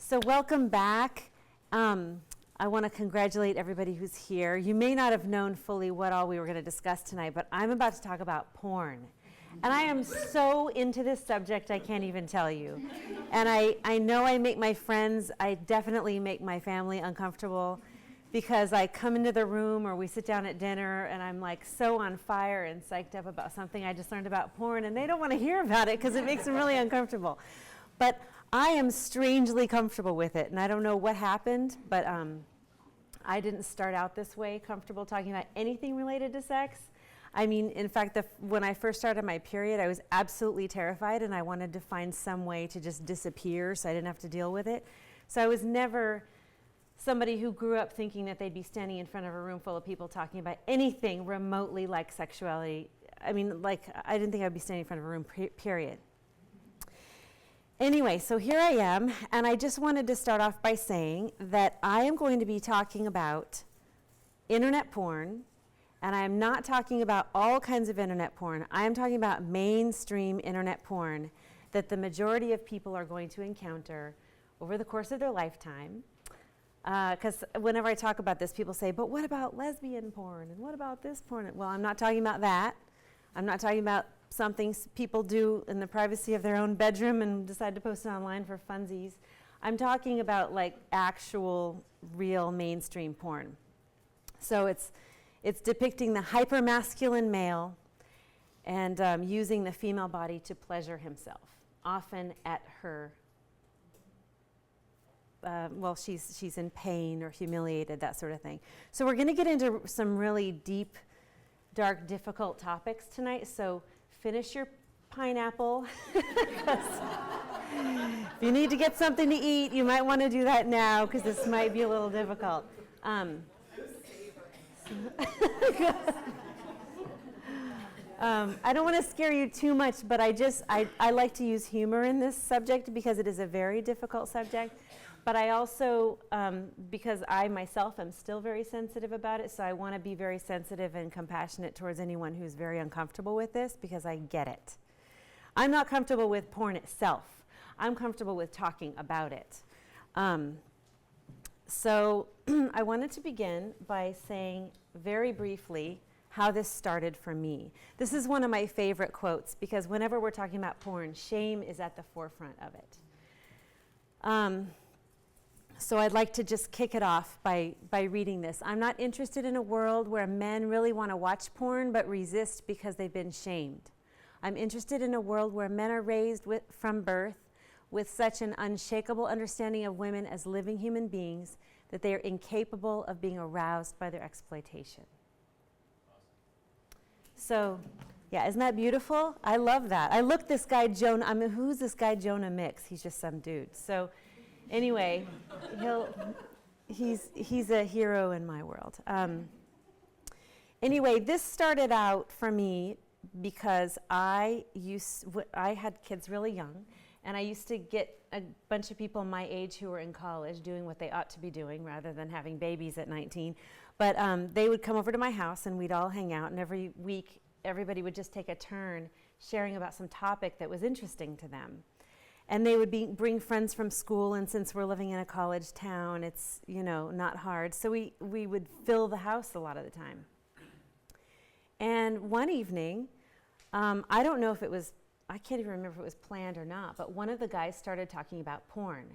So welcome back. I want to congratulate everybody who's here. You may not have known fully what all we were going to discuss tonight, but I'm about to talk about porn. And I am so into this subject, I can't even tell you. And I know I make my friends, I definitely make my family uncomfortable, because I come into the room or we sit down at dinner and I'm like so on fire and psyched up about something I just learned about porn, and they don't want to hear about it because it makes them really uncomfortable. But I am strangely comfortable with it, and I don't know what happened, but I didn't start out this way, comfortable talking about anything related to sex. I mean, in fact, when I first started my period, I was absolutely terrified, and I wanted to find some way to just disappear so I didn't have to deal with it. So I was never somebody who grew up thinking that they'd be standing in front of a room full of people talking about anything remotely like sexuality. I mean, I didn't think I'd be standing in front of a room, period. Anyway, so here I am, and I just wanted to start off by saying that I am going to be talking about internet porn, and I am not talking about all kinds of internet porn. I am talking about mainstream internet porn that the majority of people are going to encounter over the course of their lifetime. Because whenever I talk about this, people say, but what about lesbian porn, and what about this porn? Well, I'm not talking about that. I'm not talking about something people do in the privacy of their own bedroom and decide to post it online for funsies. I'm talking about like actual, real mainstream porn. So it's depicting the hyper-masculine male and using the female body to pleasure himself, often at her, she's in pain or humiliated, that sort of thing. So we're going to get into some really deep, dark, difficult topics tonight. So finish your pineapple. If you need to get something to eat, you might want to do that now, because this might be a little difficult. I don't want to scare you too much, but I like to use humor in this subject because it is a very difficult subject. But I also, because I myself am still very sensitive about it, so I want to be very sensitive and compassionate towards anyone who's very uncomfortable with this, because I get it. I'm not comfortable with porn itself. I'm comfortable with talking about it. So I wanted to begin by saying very briefly how this started for me. This is one of my favorite quotes, because whenever we're talking about porn, shame is at the forefront of it. So I'd like to just kick it off by reading this. I'm not interested in a world where men really want to watch porn but resist because they've been shamed. I'm interested in a world where men are raised from birth with such an unshakable understanding of women as living human beings that they are incapable of being aroused by their exploitation. So, yeah, isn't that beautiful? I love that. I looked this guy Jonah, who's this guy Jonah Mix? He's just some dude. So anyway, he's a hero in my world. Anyway, this started out for me because I had kids really young, and I used to get a bunch of people my age who were in college doing what they ought to be doing rather than having babies at 19. But they would come over to my house, and we'd all hang out, and every week everybody would just take a turn sharing about some topic that was interesting to them. And they would bring friends from school, and since we're living in a college town, it's, not hard. So we would fill the house a lot of the time. And one evening, I don't know if it was, I can't even remember if it was planned or not, but one of the guys started talking about porn.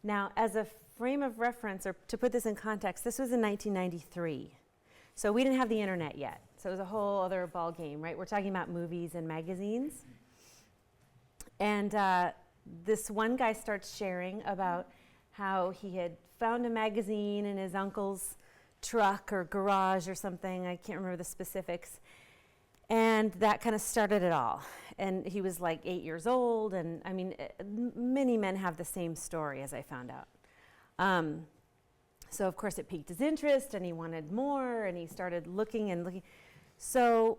Now, as a frame of reference, or to put this in context, this was in 1993. So we didn't have the internet yet. So it was a whole other ball game, right? We're talking about movies and magazines. And this one guy starts sharing about how he had found a magazine in his uncle's truck or garage or something. I can't remember the specifics. And that kind of started it all. And he was like 8 years old. And I mean, many men have the same story, as I found out. So of course it piqued his interest, and he wanted more, and he started looking and looking. So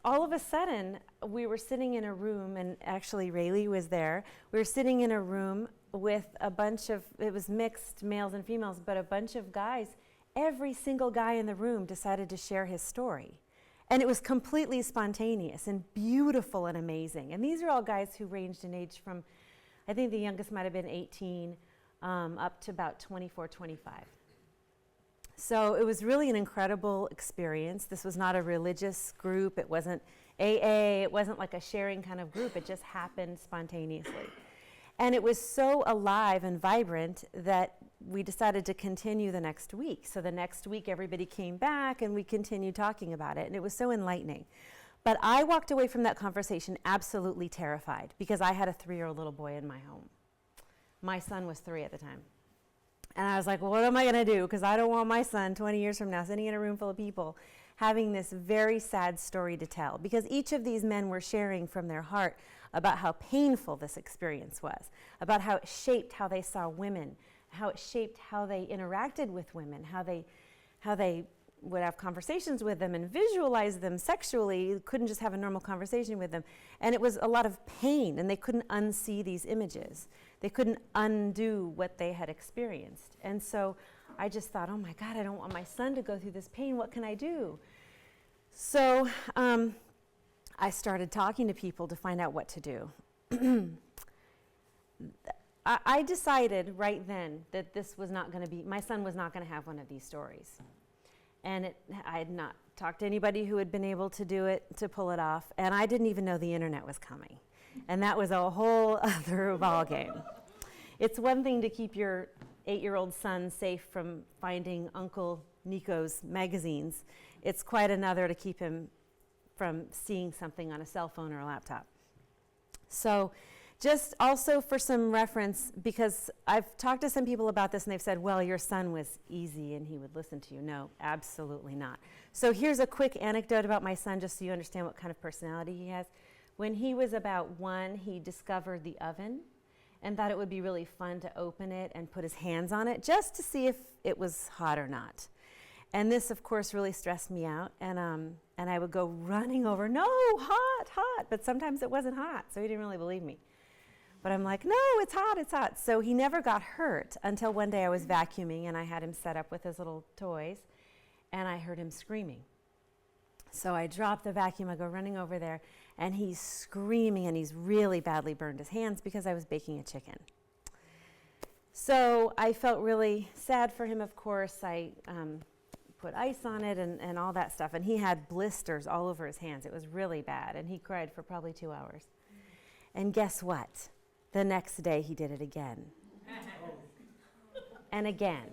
all of a sudden, we were sitting in a room, and actually Rayleigh was there. We were sitting in a room with a bunch of, it was mixed males and females, but a bunch of guys. Every single guy in the room decided to share his story. And it was completely spontaneous and beautiful and amazing. And these are all guys who ranged in age from, I think the youngest might have been 18, up to about 24, 25. So it was really an incredible experience. This was not a religious group. It wasn't AA. It wasn't like a sharing kind of group. It just happened spontaneously. And it was so alive and vibrant that we decided to continue the next week. So the next week, everybody came back and we continued talking about it. And it was so enlightening. But I walked away from that conversation absolutely terrified because I had a 3-year-old little boy in my home. My son was 3 at the time. And I was like, well, what am I going to do? Because I don't want my son 20 years from now sitting in a room full of people having this very sad story to tell. Because each of these men were sharing from their heart about how painful this experience was, about how it shaped how they saw women, how it shaped how they interacted with women, how they would have conversations with them and visualize them sexually. You couldn't just have a normal conversation with them. And it was a lot of pain, and they couldn't unsee these images. They couldn't undo what they had experienced. And so I just thought, oh my God, I don't want my son to go through this pain. What can I do? So I started talking to people to find out what to do. I decided right then that this was not going to be, my son was not going to have one of these stories. And I had not talked to anybody who had been able to do it, to pull it off. And I didn't even know the internet was coming. And that was a whole other ballgame. It's one thing to keep your 8-year-old son safe from finding Uncle Nico's magazines. It's quite another to keep him from seeing something on a cell phone or a laptop. So just also for some reference, because I've talked to some people about this and they've said, well, your son was easy and he would listen to you. No, absolutely not. So here's a quick anecdote about my son, just so you understand what kind of personality he has. When he was about 1, he discovered the oven and thought it would be really fun to open it and put his hands on it just to see if it was hot or not. And this, of course, really stressed me out. And I would go running over, no, hot, hot. But sometimes it wasn't hot, so he didn't really believe me. But I'm like, no, it's hot, it's hot. So he never got hurt until one day I was vacuuming and I had him set up with his little toys and I heard him screaming. So I dropped the vacuum, I go running over there and he's screaming and he's really badly burned his hands because I was baking a chicken. So I felt really sad for him, of course. I put ice on it and all that stuff. And he had blisters all over his hands. It was really bad. And he cried for probably 2 hours. And guess what? The next day he did it again. And again.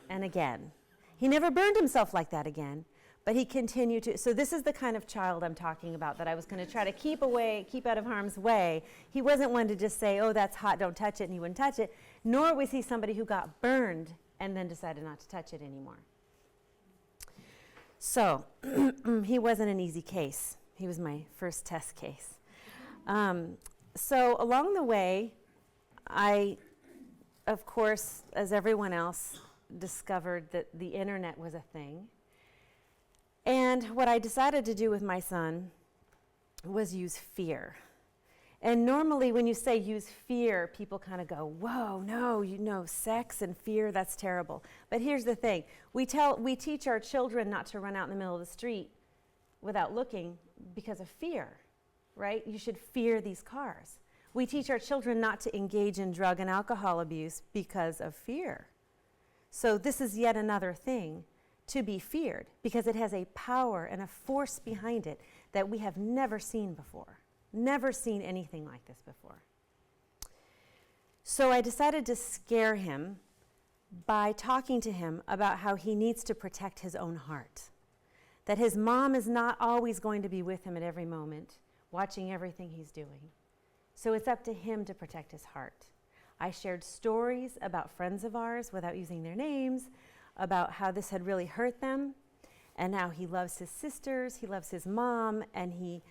And again. He never burned himself like that again. But he continued to. So this is the kind of child I'm talking about that I was going to try to keep out of harm's way. He wasn't one to just say, oh, that's hot, don't touch it, and he wouldn't touch it. Nor was he somebody who got burned and then decided not to touch it anymore. So he wasn't an easy case. He was my first test case. So along the way, I, of course, as everyone else, discovered that the internet was a thing. And what I decided to do with my son was use fear. And normally when you say use fear, people kind of go, whoa, no, you know, sex and fear, that's terrible. But here's the thing. We teach our children not to run out in the middle of the street without looking because of fear, right? You should fear these cars. We teach our children not to engage in drug and alcohol abuse because of fear. So this is yet another thing to be feared because it has a power and a force behind it that we have never seen before. Never seen anything like this before. So I decided to scare him by talking to him about how he needs to protect his own heart. That his mom is not always going to be with him at every moment, watching everything he's doing. So it's up to him to protect his heart. I shared stories about friends of ours without using their names, about how this had really hurt them, and how he loves his sisters, he loves his mom, and he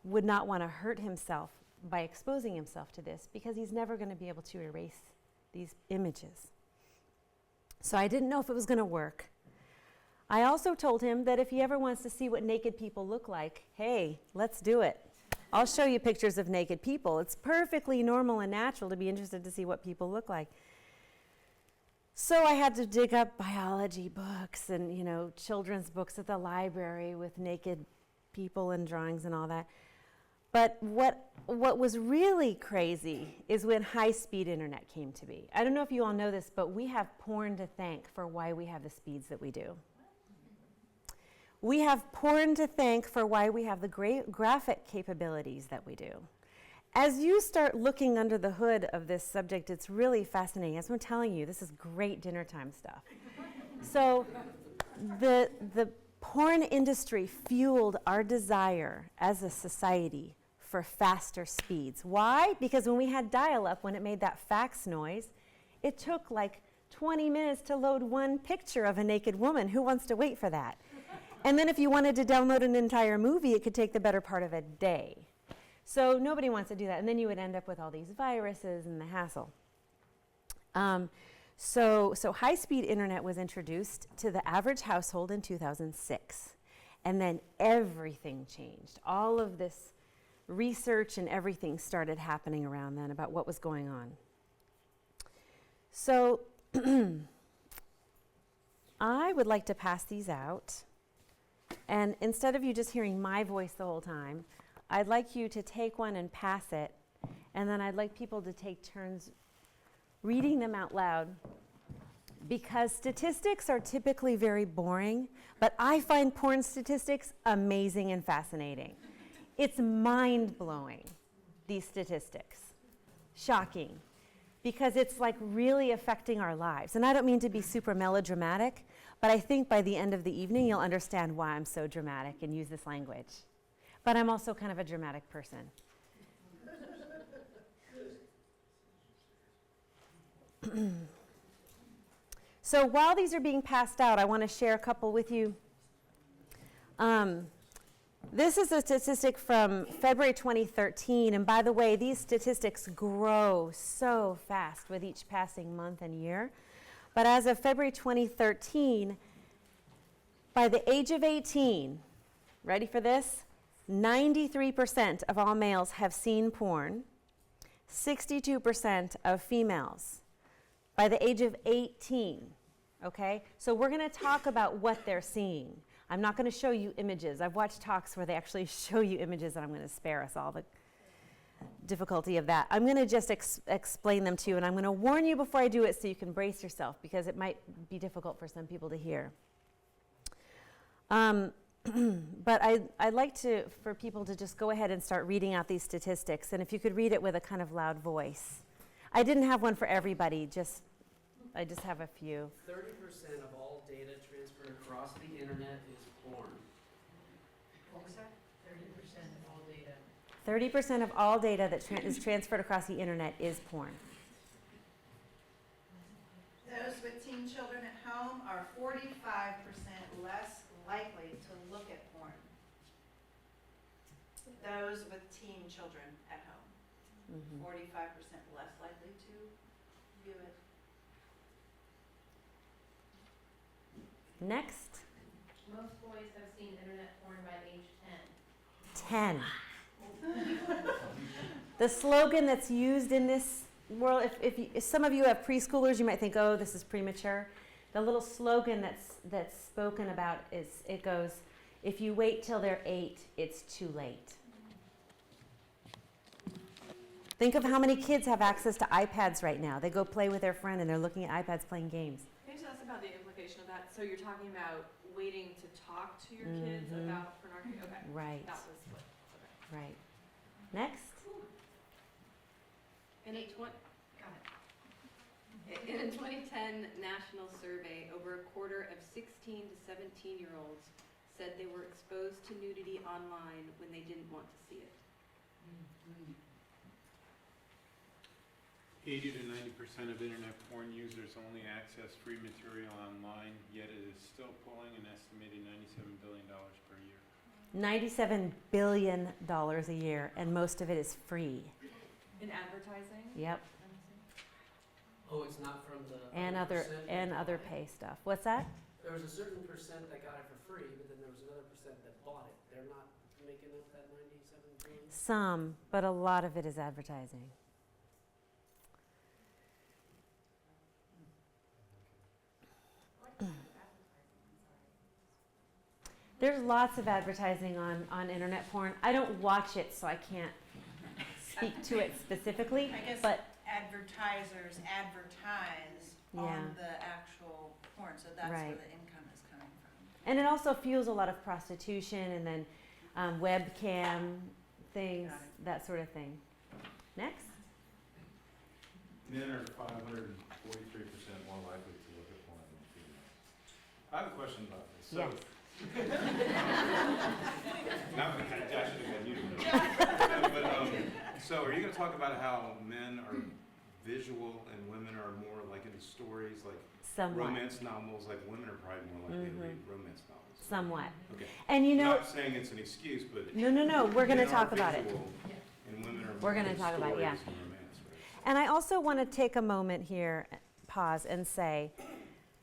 would not want to hurt himself by exposing himself to this because he's never going to be able to erase these images. So I didn't know if it was going to work. I also told him that if he ever wants to see what naked people look like, hey, let's do it. I'll show you pictures of naked people. It's perfectly normal and natural to be interested to see what people look like. So I had to dig up biology books and, you know, children's books at the library with naked people and drawings and all that. But what was really crazy is when high-speed internet came to be. I don't know if you all know this, but we have porn to thank for why we have the speeds that we do. We have porn to thank for why we have the great graphic capabilities that we do. As you start looking under the hood of this subject, it's really fascinating. As I'm telling you, this is great dinner time stuff. So the porn industry fueled our desire as a society for faster speeds. Why? Because when we had dial-up, when it made that fax noise, it took like 20 minutes to load one picture of a naked woman. Who wants to wait for that? And then if you wanted to download an entire movie, it could take the better part of a day. So nobody wants to do that. And then you would end up with all these viruses and the hassle. So high-speed internet was introduced to the average household in 2006. And then everything changed. All of this research and everything started happening around then about what was going on. So I would like to pass these out. And instead of you just hearing my voice the whole time, I'd like you to take one and pass it. And then I'd like people to take turns reading them out loud. Because statistics are typically very boring, but I find porn statistics amazing and fascinating. It's mind-blowing, these statistics. Shocking. Because it's like really affecting our lives. And I don't mean to be super melodramatic, but I think by the end of the evening you'll understand why I'm so dramatic and use this language. But I'm also kind of a dramatic person. So while these are being passed out, I want to share a couple with you. This is a statistic from February 2013, and by the way, these statistics grow so fast with each passing month and year. But as of February 2013, by the age of 18, ready for this? 93% of all males have seen porn, 62% of females by the age of 18, okay? So we're going to talk about what they're seeing. I'm not going to show you images. I've watched talks where they actually show you images, and I'm going to spare us all the difficulty of that. I'm going to just explain them to you, and I'm going to warn you before I do it so you can brace yourself, because it might be difficult for some people to hear. But I'd like for people to just go ahead and start reading out these statistics, and if you could read it with a kind of loud voice. I didn't have one for everybody, I just have a few. 30% of all data transferred across the internet is porn. What was that? 30% of all data. 30% of all data that is transferred across the internet is porn. Those with teen children at home are 45% less likely to look at porn. Those with teen children at home, 45% less likely to view it. Next. Most boys have seen internet porn by age 10. 10. The slogan that's used in this world, if some of you have preschoolers, you might think, oh, this is premature. The little slogan that's spoken about it goes, if you wait till they're 8, it's too late. Think of how many kids have access to iPads right now. They go play with their friend and they're looking at iPads playing games. Can you tell us about the implication of that? So you're talking about waiting to talk to your kids about pornography? Okay. Right. That was what. Okay. Right. Next. In a 2010 national survey, over a quarter of 16 to 17-year-olds said they were exposed to nudity online when they didn't want to see it. 80 to 90% of internet porn users only access free material online, yet it is still pulling an estimated $97 billion per year. $97 billion a year, and most of it is free. In advertising? Yep. Oh, it's not from the And other pay stuff. What's that? There was a certain percent that got it for free, but then there was another percent that bought it. They're not making up that 97 billion? Some, but a lot of it is advertising. There's lots of advertising on internet porn. I don't watch it, so I can't speak to it specifically, I guess but advertisers advertise Yeah. on the actual porn, so that's where Right. the income is coming from. and it also fuels a lot of prostitution and then webcam things, Got it. that sort of thing. Next. Men are 543% more likely to look at porn than females. I have a question about this. So, Yes. Not that I should have been you. But, so are you going to talk about how men are visual and women are more like into stories, like Somewhat. romance novels? Like women are probably more likely to read romance novels. Somewhat. Okay. And you know, Not saying it's an excuse, but no, we're going to men are talk about it. visual And women are We're more gonna into talk about it, yeah. stories and romance, right? And I also want to take a moment here, pause, and say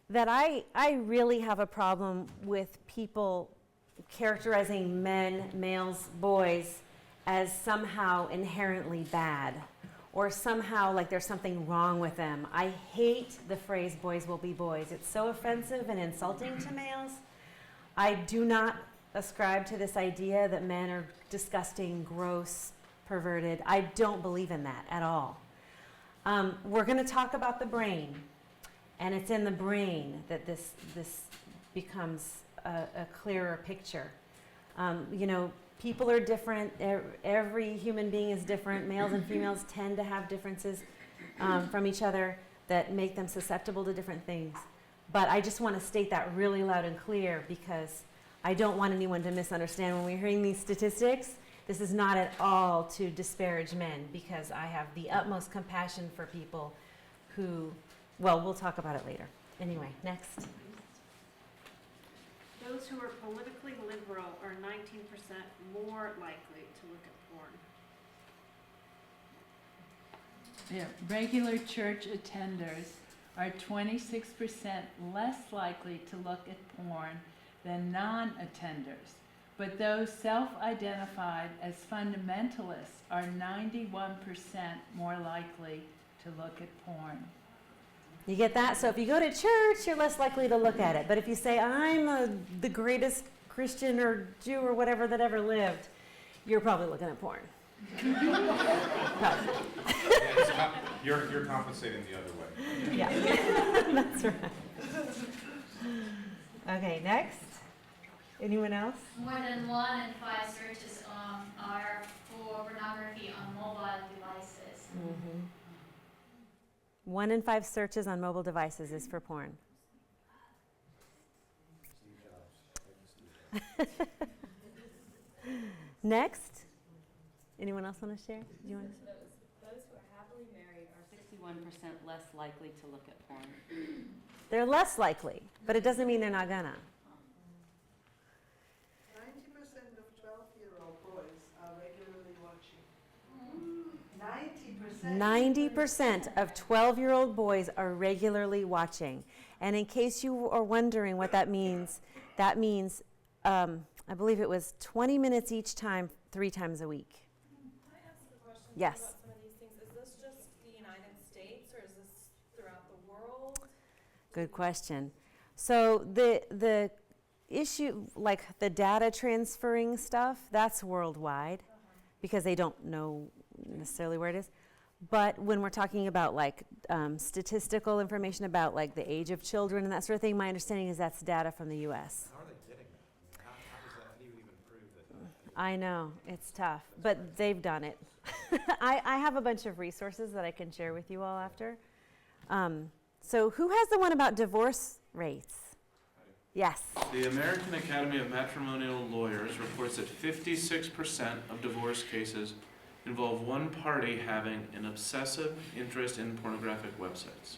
that I really have a problem with people characterizing men, males, boys as somehow inherently bad or somehow like there's something wrong with them. I hate the phrase boys will be boys. It's so offensive and insulting to males. I do not ascribe to this idea that men are disgusting, gross, perverted. I don't believe in that at all. We're going to talk about the brain, and it's in the brain that this becomes a clearer picture. You know, people are different. Every human being is different. Males and females tend to have differences from each other that make them susceptible to different things. But I just want to state that really loud and clear because I don't want anyone to misunderstand when we're hearing these statistics. This is not at all to disparage men because I have the utmost compassion for people who, well, we'll talk about it later. Anyway, next. Those who are politically liberal are 19% more likely to look at porn. Yeah, regular church attenders are 26% less likely to look at porn than non-attenders. But those self-identified as fundamentalists are 91% more likely to look at porn. You get that? So if you go to church, you're less likely to look at it. But if you say, I'm the greatest Christian or Jew or whatever that ever lived, you're probably looking at porn. Probably. You're compensating the other way. Yeah, that's right. Okay, next. Anyone else? More than 1 in 5 searches are for pornography on mobile devices. Mm-hmm. 1 in 5 searches on mobile devices is for porn. Next. Anyone else want to share? Do you want to? Those who are happily married are 61% less likely to look at porn. They're less likely, but it doesn't mean they're not gonna. 90% of 12-year-old boys are regularly watching. 90% of 12-year-old boys are regularly watching. And in case you are wondering what that means, I believe it was 20 minutes each time, 3 times a week. Can I ask a question Yes. about some of these things? Is this just the United States or is this throughout the world? Good question. So the issue, like the data transferring stuff, that's worldwide because they don't know necessarily where it is. But when we're talking about like statistical information about like the age of children and that sort of thing, my understanding is that's data from the U.S. How are they getting that? How do you even prove that? I know, it's tough, but they've done it. I have a bunch of resources that I can share with you all after. So who has the one about divorce rates? Yes. The American Academy of Matrimonial Lawyers reports that 56% of divorce cases involve one party having an obsessive interest in pornographic websites.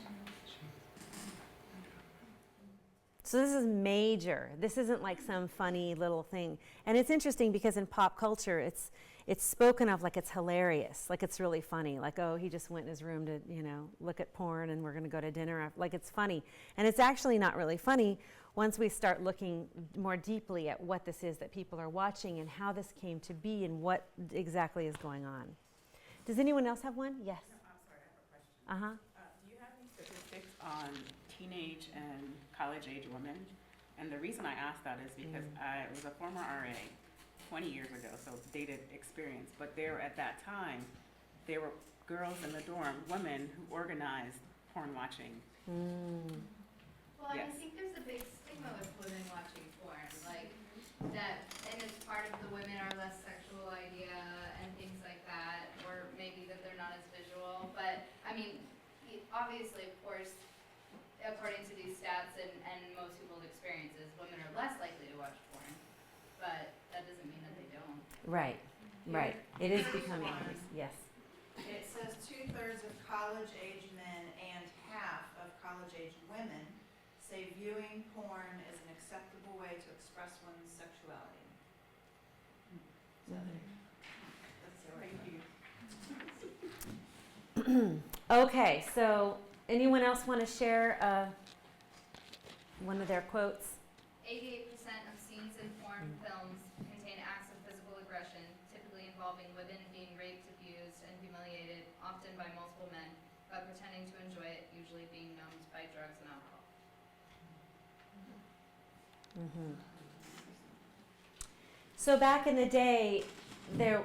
So this is major. This isn't like some funny little thing. And it's interesting because in pop culture, it's spoken of like it's hilarious, like it's really funny. Like, oh, he just went in his room to, look at porn and we're going to go to dinner. Like it's funny. And it's actually not really funny once we start looking more deeply at what this is that people are watching and how this came to be and what exactly is going on. Does anyone else have one? Yes. No, I'm sorry, I have a question. Uh-huh. Do you have any statistics on teenage and college-age women And the reason I asked that is because I was a former RA 20 years ago, so dated experience. But there at that time, there were girls in the dorm, women who organized porn watching. Well, I Yes. think there's a big stigma with women watching porn, like that, and it's part of the women are less sexual idea and things like that, or maybe that they're not as visual. But I mean, obviously, of course, according to these stats and most people's experiences, women are less likely to watch porn. But that doesn't mean that they don't. Right, right. It is becoming, yes. It says 2/3 of college-age men and half of college-age women say viewing porn is an acceptable way to express one's sexuality. So that's your Okay, so anyone else want to share one of their quotes? 88% of scenes in porn films contain acts of physical aggression, typically involving women being raped, abused, and humiliated, often by multiple men, by pretending to enjoy it, usually being numbed by drugs and alcohol. So back in the day, there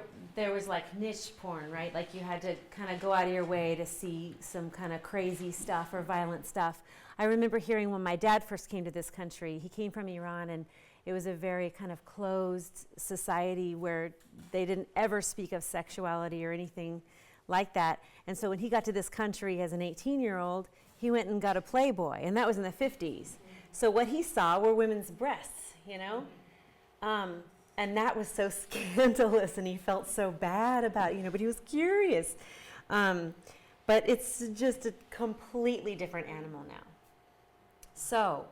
was like niche porn, right? Like you had to kind of go out of your way to see some kind of crazy stuff or violent stuff. I remember hearing when my dad first came to this country, he came from Iran, and it was a very kind of closed society where they didn't ever speak of sexuality or anything like that. And so when he got to this country as an 18-year-old, he went and got a Playboy, and that was in the 50s. So what he saw were women's breasts, you know? And that was so scandalous, and he felt so bad about it, you know, but he was curious. But it's just a completely different animal now. So,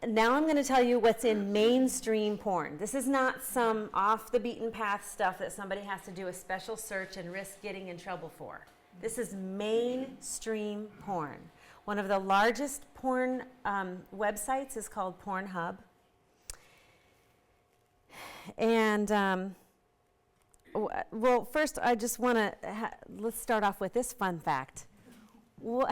now I'm going to tell you what's in mainstream porn. This is not some off the beaten path stuff that somebody has to do a special search and risk getting in trouble for. This is mainstream porn. One of the largest porn websites is called Pornhub. And, well, first I just want to, let's start off with this fun fact. Who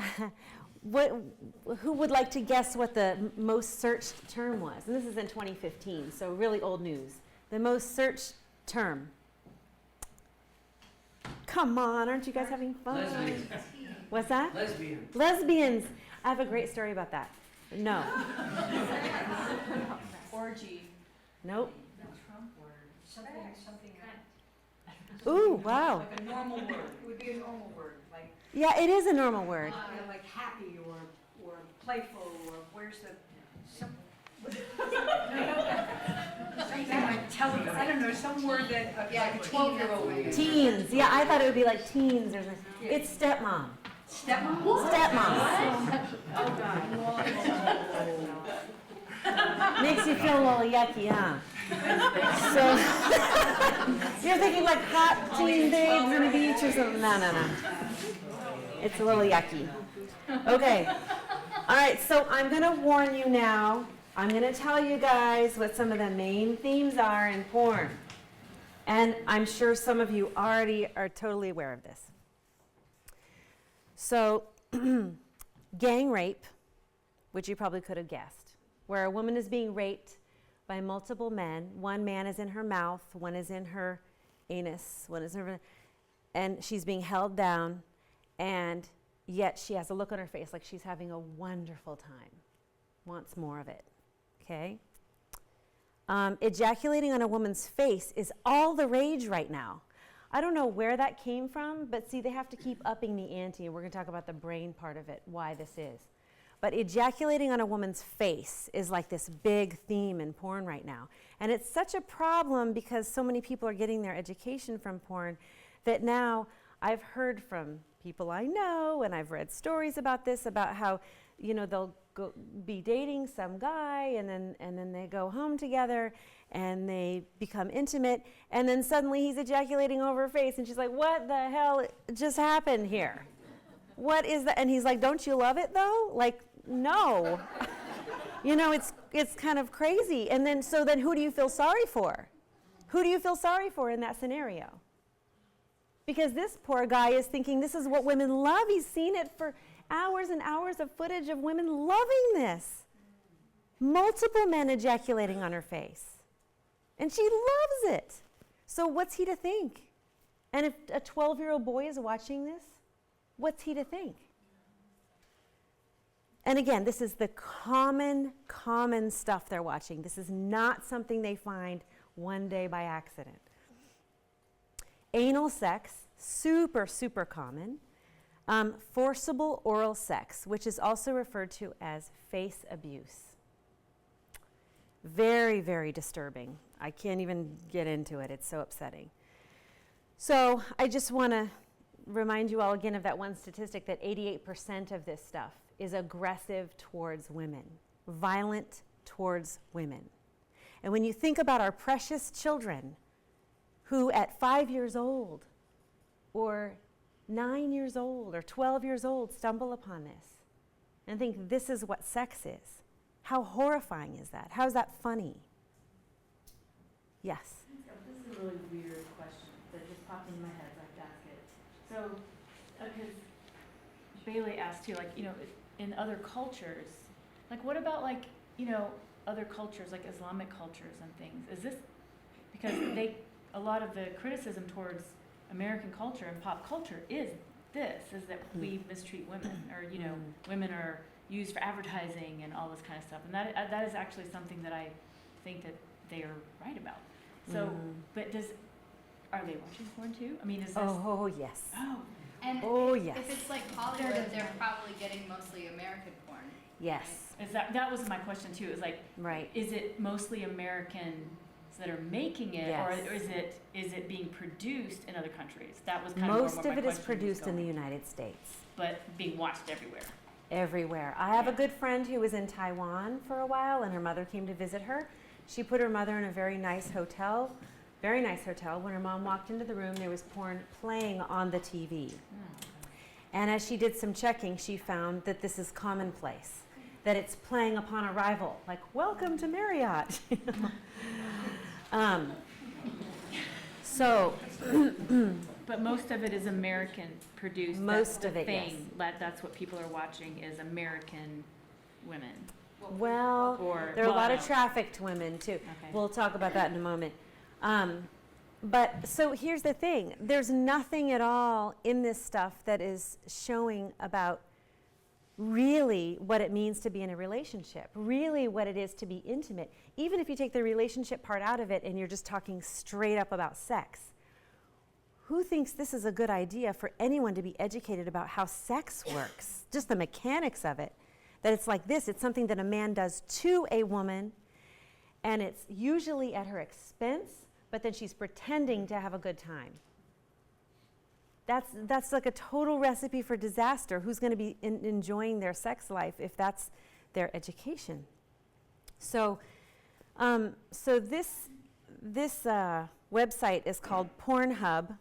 would like to guess what the most searched term was? And this is in 2015, so really old news. The most searched term. Come on, aren't you guys having fun? Lesbians. What's that? Lesbians. Lesbians. I have a great story about that. No. Orgy. Nope. Trump word. Something. Ooh, wow. Like a normal word. It would be a normal word, like. Yeah, it is a normal word. Like happy or playful or where's the. Something like television. I don't know, some word that like a 12-year-old would use. Teens. Yeah, I thought it would be like teens or something. It's stepmom. Stepmom? Stepmom. Oh, God. Makes you feel a little yucky, huh? So, you're thinking like hot teen babes on the beach or something? No. It's a little yucky. Okay. All right, so I'm going to warn you now. I'm going to tell you guys what some of the main themes are in porn. And I'm sure some of you already are totally aware of this. So, gang rape, which you probably could have guessed, where a woman is being raped by multiple men. One man is in her mouth, one is in her anus, one is in her, and she's being held down, and yet she has a look on her face like she's having a wonderful time, wants more of it, okay? Ejaculating on a woman's face is all the rage right now. I don't know where that came from, but see, they have to keep upping the ante, and we're going to talk about the brain part of it, why this is. But ejaculating on a woman's face is like this big theme in porn right now. And it's such a problem because so many people are getting their education from porn that now I've heard from people I know, and I've read stories about this, about how, you know, they'll be dating some guy, and then they go home together, and they become intimate, and then suddenly he's ejaculating over her face, and she's like, what the hell just happened here? What is that? And he's like, don't you love it though? Like, no. You know, it's kind of crazy. And then, so then who do you feel sorry for? Who do you feel sorry for in that scenario? Because this poor guy is thinking this is what women love. He's seen it for hours and hours of footage of women loving this. multiple men ejaculating on her face. And she loves it. So what's he to think? And if a 12-year-old boy is watching this, what's he to think? And again, this is the common stuff they're watching. This is not something they find one day by accident. Anal sex, super common. Forcible oral sex, which is also referred to as face abuse. Very disturbing. I can't even get into it. It's so upsetting. So I just want to remind you all again of that one statistic that 88% of this stuff is aggressive towards women, violent towards women. And when you think about our precious children who at 5 years old or 9 years old or 12 years old stumble upon this and think this is what sex is, how horrifying is that? How is that funny? Yes? This is a really weird question that just popped into my head, so I have to ask it. So, because Bailey asked too, like, you know, in other cultures, like what about like, you know, other cultures, like Islamic cultures and things? Is this, because a lot of the criticism towards American culture and pop culture is that we mistreat women, or, you know, women are used for advertising and all this kind of stuff. And that is actually something that I think that they are right about. So, but are they watching porn too? I mean, is this? Oh, yes. Oh. And yes. if it's like Hollywood, they're probably getting mostly American porn. Yes. Right? Is that was my question too. Is like, right. Is it mostly Americans that are making it, Yes. or is it being produced in other countries? That was kind Most of of it is produced in the United States. But being watched everywhere. Everywhere. I have a good friend who was in Taiwan for a while, and her mother came to visit her. She put her mother in a very nice hotel. When her mom walked into the room, there was porn playing on the TV. And as she did some checking, she found that this is commonplace, that it's playing upon arrival, like, welcome to Marriott. But most of it is American produced. Most of it, yes. That's what people are watching is American women. Well, there are a lot of trafficked women too. Okay. We'll talk about that in a moment. But so here's the thing. There's nothing at all in this stuff that is showing about really what it means to be in a relationship, really what it is to be intimate. Even if you take the relationship part out of it and you're just talking straight up about sex, who thinks this is a good idea for anyone to be educated about how sex works, just the mechanics of it? That it's like this, it's something that a man does to a woman, and it's usually at her expense, but then she's pretending to have a good time. That's like a total recipe for disaster. Who's going to be enjoying their sex life if that's their education? So this website is called Pornhub,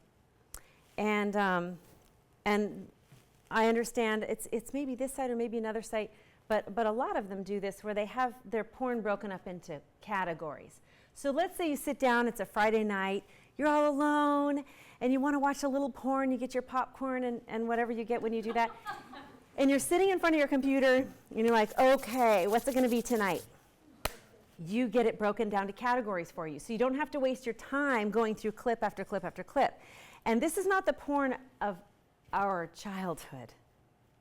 and I understand it's maybe this site or maybe another site, but a lot of them do this where they have their porn broken up into categories. So let's say you sit down, it's a Friday night, you're all alone, and you want to watch a little porn, you get your popcorn and whatever you get when you do that, and you're sitting in front of your computer, and you're like, okay, what's it going to be tonight? You get it broken down to categories for you, so you don't have to waste your time going through clip after clip after clip. And this is not the porn of our childhood.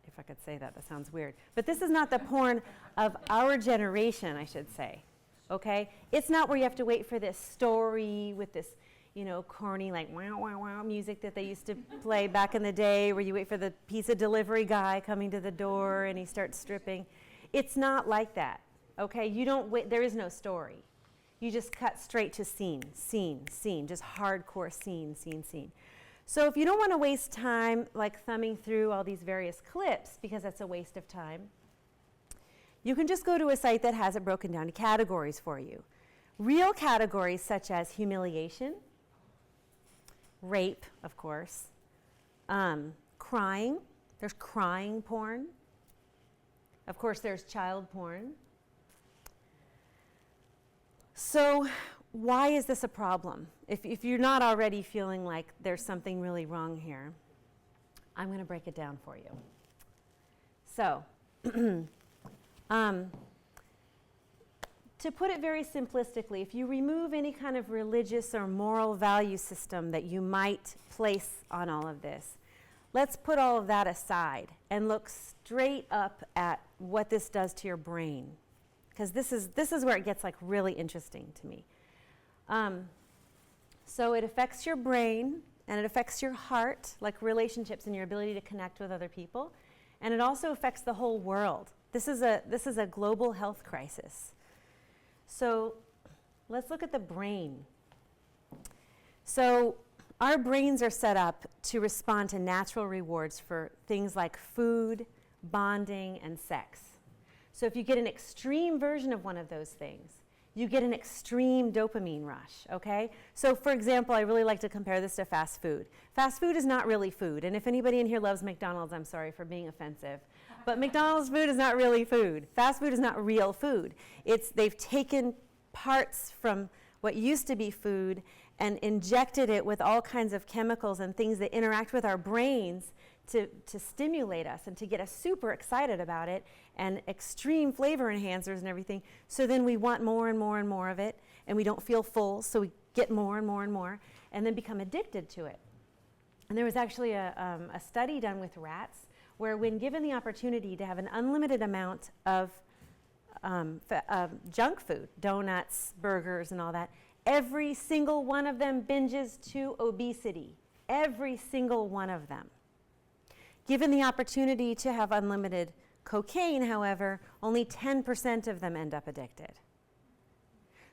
If I could say that, that sounds weird. But this is not the porn of our generation, I should say. Okay? It's not where you have to wait for this story with this, you know, corny, like, wow, wow, wow music that they used to play back in the day, where you wait for the pizza delivery guy coming to the door and he starts stripping. It's not like that. Okay? You don't wait, there is no story. You just cut straight to scene, just hardcore scene. So if you don't want to waste time like thumbing through all these various clips, because that's a waste of time, you can just go to a site that has it broken down to categories for you. Real categories such as humiliation, rape, of course, crying. There's crying porn. Of course, there's child porn. So why is this a problem? If you're not already feeling like there's something really wrong here, I'm going to break it down for you. So, to put it very simplistically, if you remove any kind of religious or moral value system that you might place on all of this, let's put all of that aside and look straight up at what this does to your brain, because this is where it gets like really interesting to me. So it affects your brain and it affects your heart, like relationships and your ability to connect with other people, and it also affects the whole world. This is a global health crisis. So let's look at the brain. So our brains are set up to respond to natural rewards for things like food, bonding, and sex. So if you get an extreme version of one of those things, you get an extreme dopamine rush, okay? So for example, I really like to compare this to fast food. Fast food is not really food, and if anybody in here loves McDonald's, I'm sorry for being offensive. But McDonald's food is not really food. Fast food is not real food. They've taken parts from what used to be food and injected it with all kinds of chemicals and things that interact with our brains to stimulate us and to get us super excited about it, and extreme flavor enhancers and everything. So then we want more and more and more of it, and we don't feel full, so we get more and more and more, and then become addicted to it. And there was actually a study done with rats where when given the opportunity to have an unlimited amount of junk food, donuts, burgers, and all that, every single one of them binges to obesity. Every single one of them. Given the opportunity to have unlimited cocaine, however, only 10% of them end up addicted.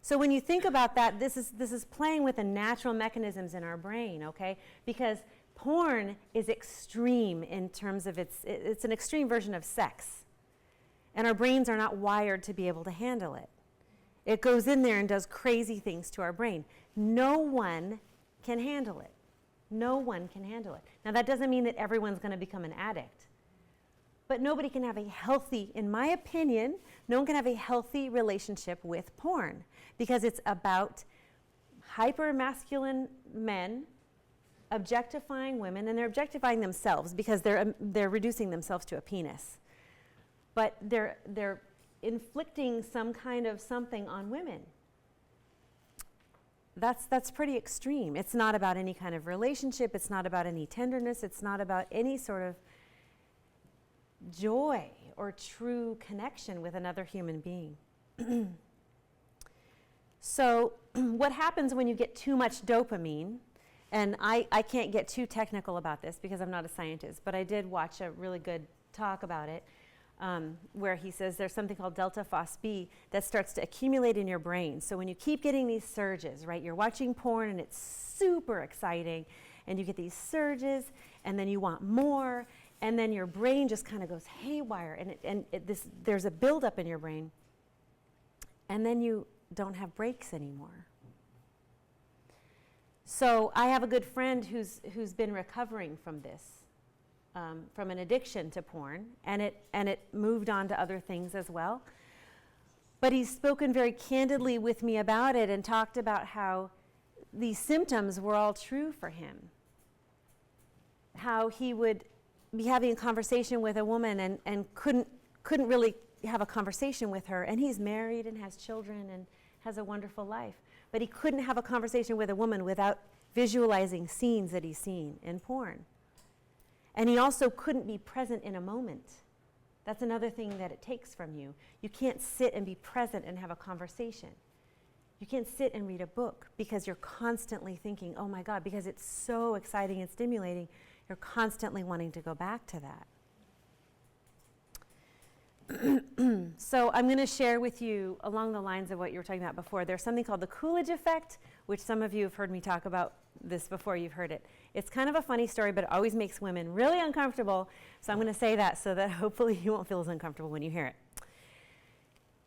So when you think about that, this is playing with the natural mechanisms in our brain, okay? Because porn is extreme in terms of it's an extreme version of sex. And our brains are not wired to be able to handle it. It goes in there and does crazy things to our brain. No one can handle it. No one can handle it. Now that doesn't mean that everyone's going to become an addict. But nobody can have a healthy, in my opinion, no one can have a healthy relationship with porn, because it's about hyper-masculine men objectifying women, and they're objectifying themselves because they're reducing themselves to a penis. But they're inflicting some kind of something on women. That's pretty extreme. It's not about any kind of relationship. It's not about any tenderness. It's not about any sort of joy or true connection with another human being. So what happens when you get too much dopamine, and I can't get too technical about this because I'm not a scientist, but I did watch a really good talk about it, where he says there's something called delta phos-B that starts to accumulate in your brain. So when you keep getting these surges, right, you're watching porn and it's super exciting, and you get these surges, and then you want more, and then your brain just kind of goes haywire, and there's a buildup in your brain, and then you don't have breaks anymore. So I have a good friend who's been recovering from this. From an addiction to porn, and it moved on to other things as well. But he's spoken very candidly with me about it and talked about how these symptoms were all true for him. How he would be having a conversation with a woman and couldn't really have a conversation with her, and he's married and has children and has a wonderful life. But he couldn't have a conversation with a woman without visualizing scenes that he's seen in porn. And he also couldn't be present in a moment. That's another thing that it takes from you. You can't sit and be present and have a conversation. You can't sit and read a book because you're constantly thinking, oh my God, because it's so exciting and stimulating, you're constantly wanting to go back to that. So I'm going to share with you along the lines of what you were talking about before. There's something called the Coolidge effect, which some of you have heard me talk about this before. You've heard it. It's kind of a funny story, but it always makes women really uncomfortable. So I'm going to say that so that hopefully you won't feel as uncomfortable when you hear it.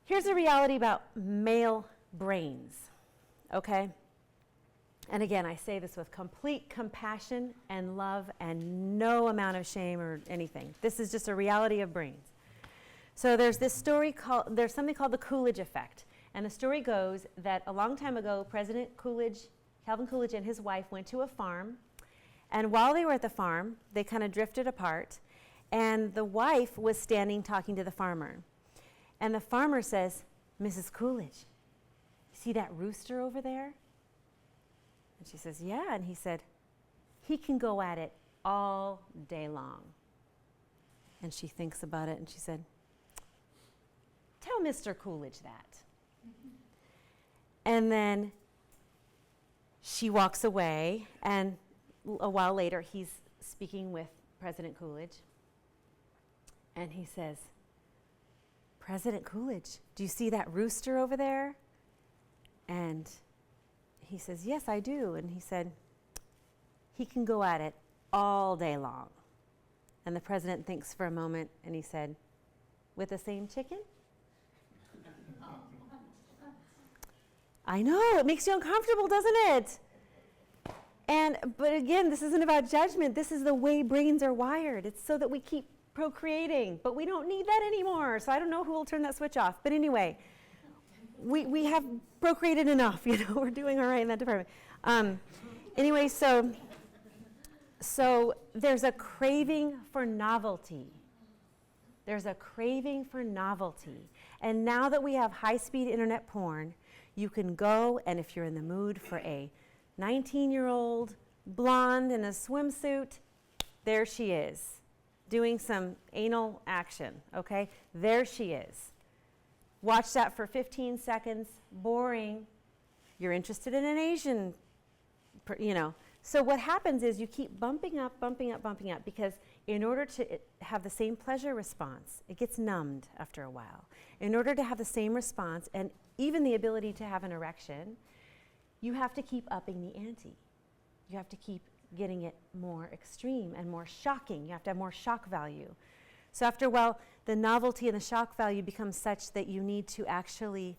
Here's the reality about male brains, okay? And again, I say this with complete compassion and love and no amount of shame or anything. This is just a reality of brains. So there's something called the Coolidge effect. And the story goes that a long time ago, President Calvin Coolidge and his wife went to a farm. And while they were at the farm, they kind of drifted apart. And the wife was standing talking to the farmer. And the farmer says, Mrs. Coolidge, see that rooster over there? And she says, yeah. And he said, he can go at it all day long. And she thinks about it and she said, tell Mr. Coolidge that. And then she walks away, and a while later he's speaking with President Coolidge. And he says, President Coolidge, do you see that rooster over there? And he says, yes, I do. And he said, he can go at it all day long. And the president thinks for a moment, and he said, with the same chicken? I know, it makes you uncomfortable, doesn't it? But again, this isn't about judgment. This is the way brains are wired. It's so that we keep procreating, but we don't need that anymore. So I don't know who will turn that switch off. But anyway, we have procreated enough. We're doing all right in that department. Anyway, so there's a craving for novelty. There's a craving for novelty. And now that we have high-speed internet porn, you can go, and if you're in the mood for a 19-year-old blonde in a swimsuit, there she is, doing some anal action, okay? There she is. Watch that for 15 seconds, boring. You're interested in an Asian, So what happens is you keep bumping up, because in order to have the same pleasure response, it gets numbed after a while. In order to have the same response, and even the ability to have an erection, you have to keep upping the ante. You have to keep getting it more extreme and more shocking. You have to have more shock value. So after a while, the novelty and the shock value becomes such that you need to actually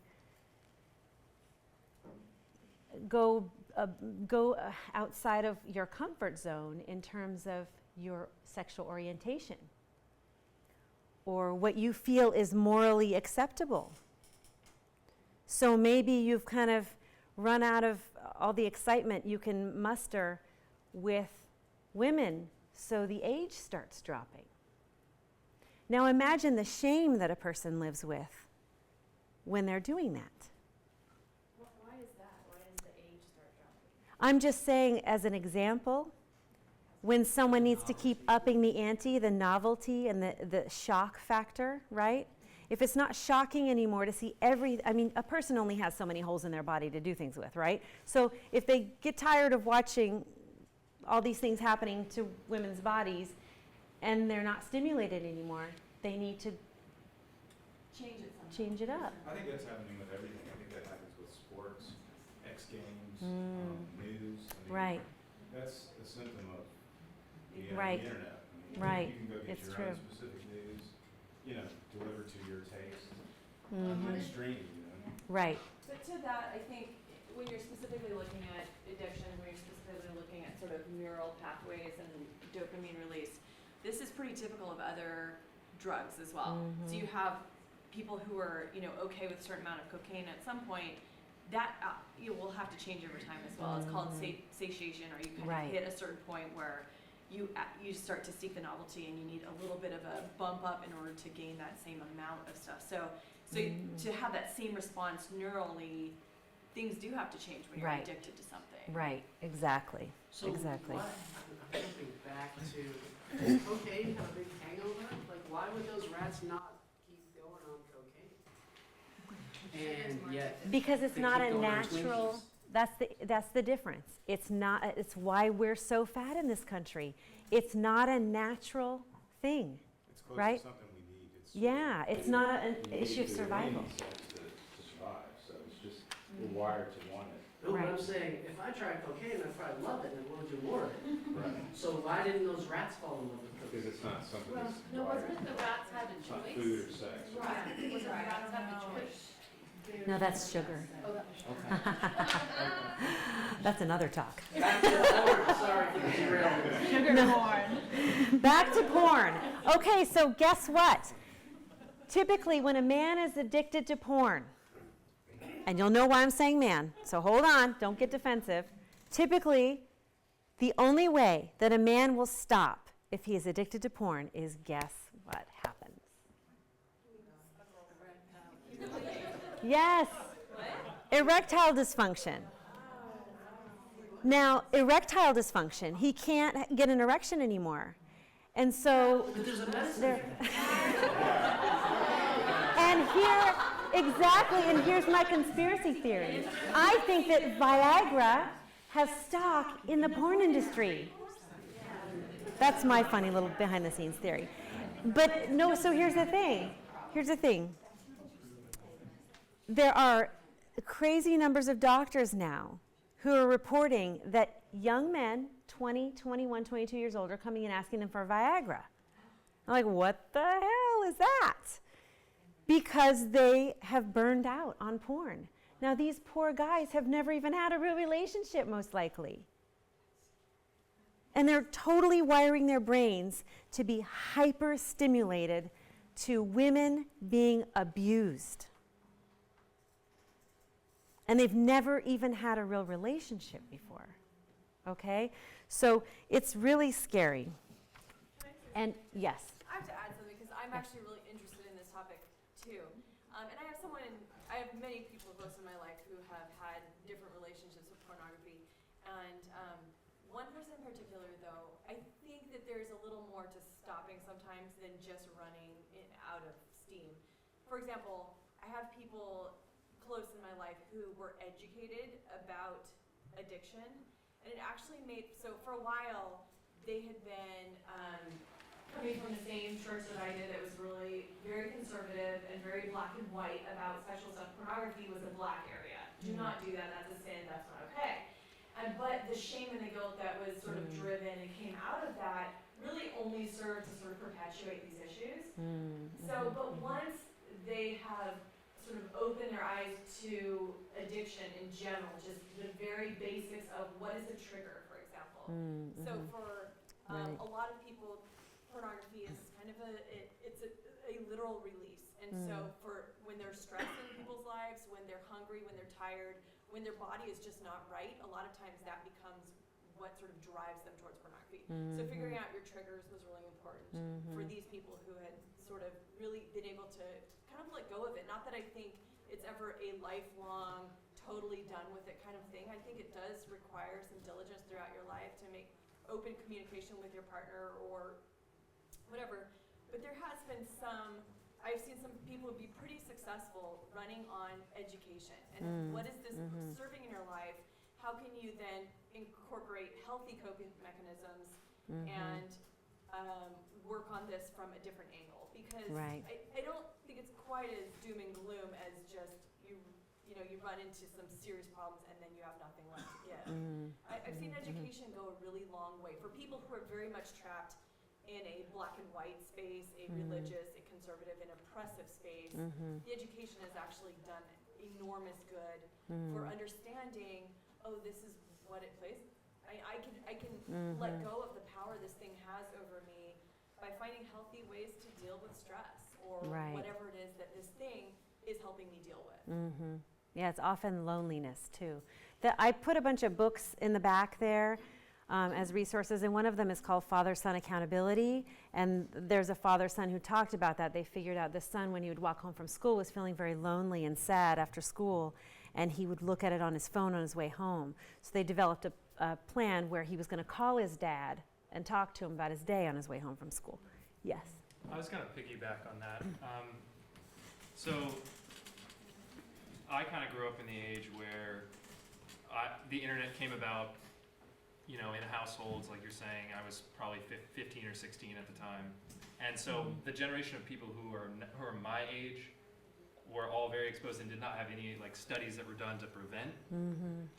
go outside of your comfort zone in terms of your sexual orientation or what you feel is morally acceptable. So maybe you've kind of run out of all the excitement you can muster with women, so the age starts dropping. Now imagine the shame that a person lives with when they're doing that. Why is that? Why does the age start dropping? I'm just saying, as an example, when someone needs to keep upping the ante, the novelty and the shock factor, right? If it's not shocking anymore to see a person only has so many holes in their body to do things with, right? So if they get tired of watching all these things happening to women's bodies and they're not stimulated anymore, they need to change it up. I think that's happening with everything. I think that happens with sports, X Games, news. Right. That's a symptom of the Right. internet. Right. You can go get It's your true. own specific news, delivered to your taste. Mhm. Extreme, Right. But to that, I think when you're specifically looking at addiction, when you're specifically looking at sort of neural pathways and dopamine release, this is pretty typical of other drugs as well. So you have people who are, okay with a certain amount of cocaine at some point, that will have to change over time as well. It's called satiation, or you kind of hit a certain point where you start to seek the novelty and you need a little bit of a bump up in order to gain that same amount of stuff. So to have that same response neurally, things do have to change when you're addicted to something. Right, exactly. So exactly. why, jumping back to, does cocaine have a big hangover? Like, why would those rats not keep going on cocaine? And yet, Because it's they not keep a going on natural, Twinkies. that's the difference. It's why we're so fat in this country. It's not a natural thing. It's close Right? to something we need. It's Yeah, it's not an we need issue of to survival. remain sex to survive. So it's just we're wired to want it. No, but Right. I'm saying, if I tried cocaine, I'd probably love it and I'd want to do more of it. Right. So why didn't those rats fall in love with Because cocaine? it's not something Well, that's no, wired. wasn't it the rats had a It's not choice? food or sex. Right, wasn't the rats had a choice? No, that's sugar. Oh, that That's another talk. Back to the porn. Sorry for the derailment. Sugar porn. Back to porn. Okay, so guess what? Typically, when a man is addicted to porn, and you'll know why I'm saying man, so hold on, don't get defensive. Typically, the only way that a man will stop if he is addicted to porn is guess what happens? Yes. Erectile dysfunction. Now, erectile dysfunction, he can't get an erection anymore. And so, But there's a medicine there, for that. and here, exactly, and here's my conspiracy theory. I think that Viagra has stock in the porn industry. That's my funny little behind the scenes theory. But no, so here's the thing. Here's the thing. There are crazy numbers of doctors now who are reporting that young men, 20, 21, 22 years old, are coming and asking them for Viagra. I'm like, what the hell is that? Because they have burned out on porn. Now, these poor guys have never even had a real relationship, most likely. And they're totally wiring their brains to be hyper-stimulated to women being abused. And they've never even had a real relationship before, okay? So it's really scary. And yes? I have to add something because I'm actually really interested in this topic too. And I have many people close in my life who have had different relationships with pornography. And one person in particular, though, I think that there's a little more to stopping sometimes than just running out of steam. For example, I have people close in my life who were educated about addiction, and it actually made, so for a while they had been coming from the same church that I did that was really very conservative and very black and white about sexual stuff. Pornography was a black area. Do not do that, that's a sin, that's not okay. But the shame and the guilt that was sort of driven and came out of that really only served to sort of perpetuate these issues. So, but once they have sort of opened their eyes to addiction in general, just the very basics of what is a trigger, for example. So for a lot of people, pornography is kind of it's a literal release. And so for when there's stress in people's lives, when they're hungry, when they're tired, when their body is just not right, a lot of times that becomes what sort of drives them towards pornography. So figuring out your triggers was really important for these people who had sort of really been able to kind of let go of it. Not that I think it's ever a lifelong, totally done with it kind of thing. I think it does require some diligence throughout your life to make open communication with your partner or whatever. But there has been I've seen some people be pretty successful running on education. And what is this serving in your life? How can you then incorporate healthy coping mechanisms and work on this from a different angle? Because I don't think it's quite as doom and gloom as just you run into some serious problems and then you have nothing left to give. I've seen education go a really long way for people who are very much trapped in a black and white space, a religious, a conservative, an oppressive space. The education has actually done enormous good for understanding, oh, this is what it plays. I can let go of the power this thing has over me by finding healthy ways to deal with stress or whatever it is that this thing is helping me deal with. Yeah, it's often loneliness too. I put a bunch of books in the back there as resources, and one of them is called Father-Son Accountability, and there's a father-son who talked about that. They figured out the son, when he would walk home from school, was feeling very lonely and sad after school, and he would look at it on his phone on his way home. So they developed a plan where he was going to call his dad and talk to him about his day on his way home from school. Yes? I was going to piggyback on that. So I kind of grew up in the age where the internet came about, in households, like you're saying. I was probably 15 or 16 at the time. And so the generation of people who are my age were all very exposed and did not have any studies that were done to prevent.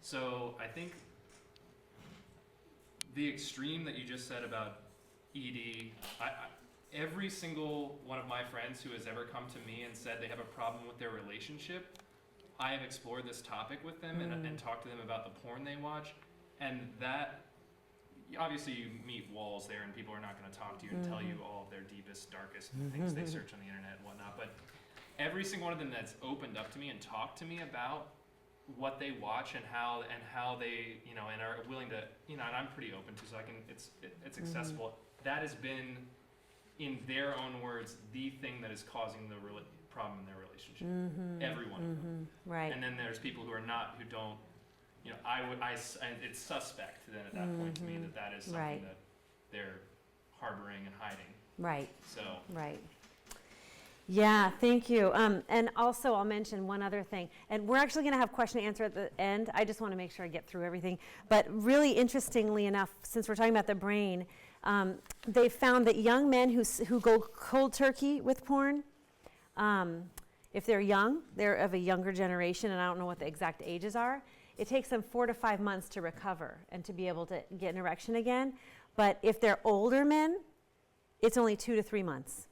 So I think the extreme that you just said about ED, every single one of my friends who has ever come to me and said they have a problem with their relationship, I have explored this topic with them and talked to them about the porn they watch. And that, obviously you meet walls there and people are not going to talk to you and tell you all of their deepest, darkest things they search on the internet and whatnot. But every single one of them that's opened up to me and talked to me about what they watch and how they, and are willing to, and I'm pretty open to, so I can, it's accessible. That has been in their own words, the thing that is causing the problem in their relationship. Every one of them. Right. And then there's people who are not, who don't, you know, it's suspect then at that point to me that is something Right. that they're harboring and hiding. Right. So. Right. Yeah, thank you. And also, I'll mention one other thing. And we're actually going to have question and answer at the end. I just want to make sure I get through everything. But really interestingly enough, since we're talking about the brain, they found that young men who go cold turkey with porn, if they're young, they're of a younger generation, and I don't know what the exact ages are, it takes them 4 to 5 months to recover and to be able to get an erection again. But if they're older men, it's only 2 to 3 months.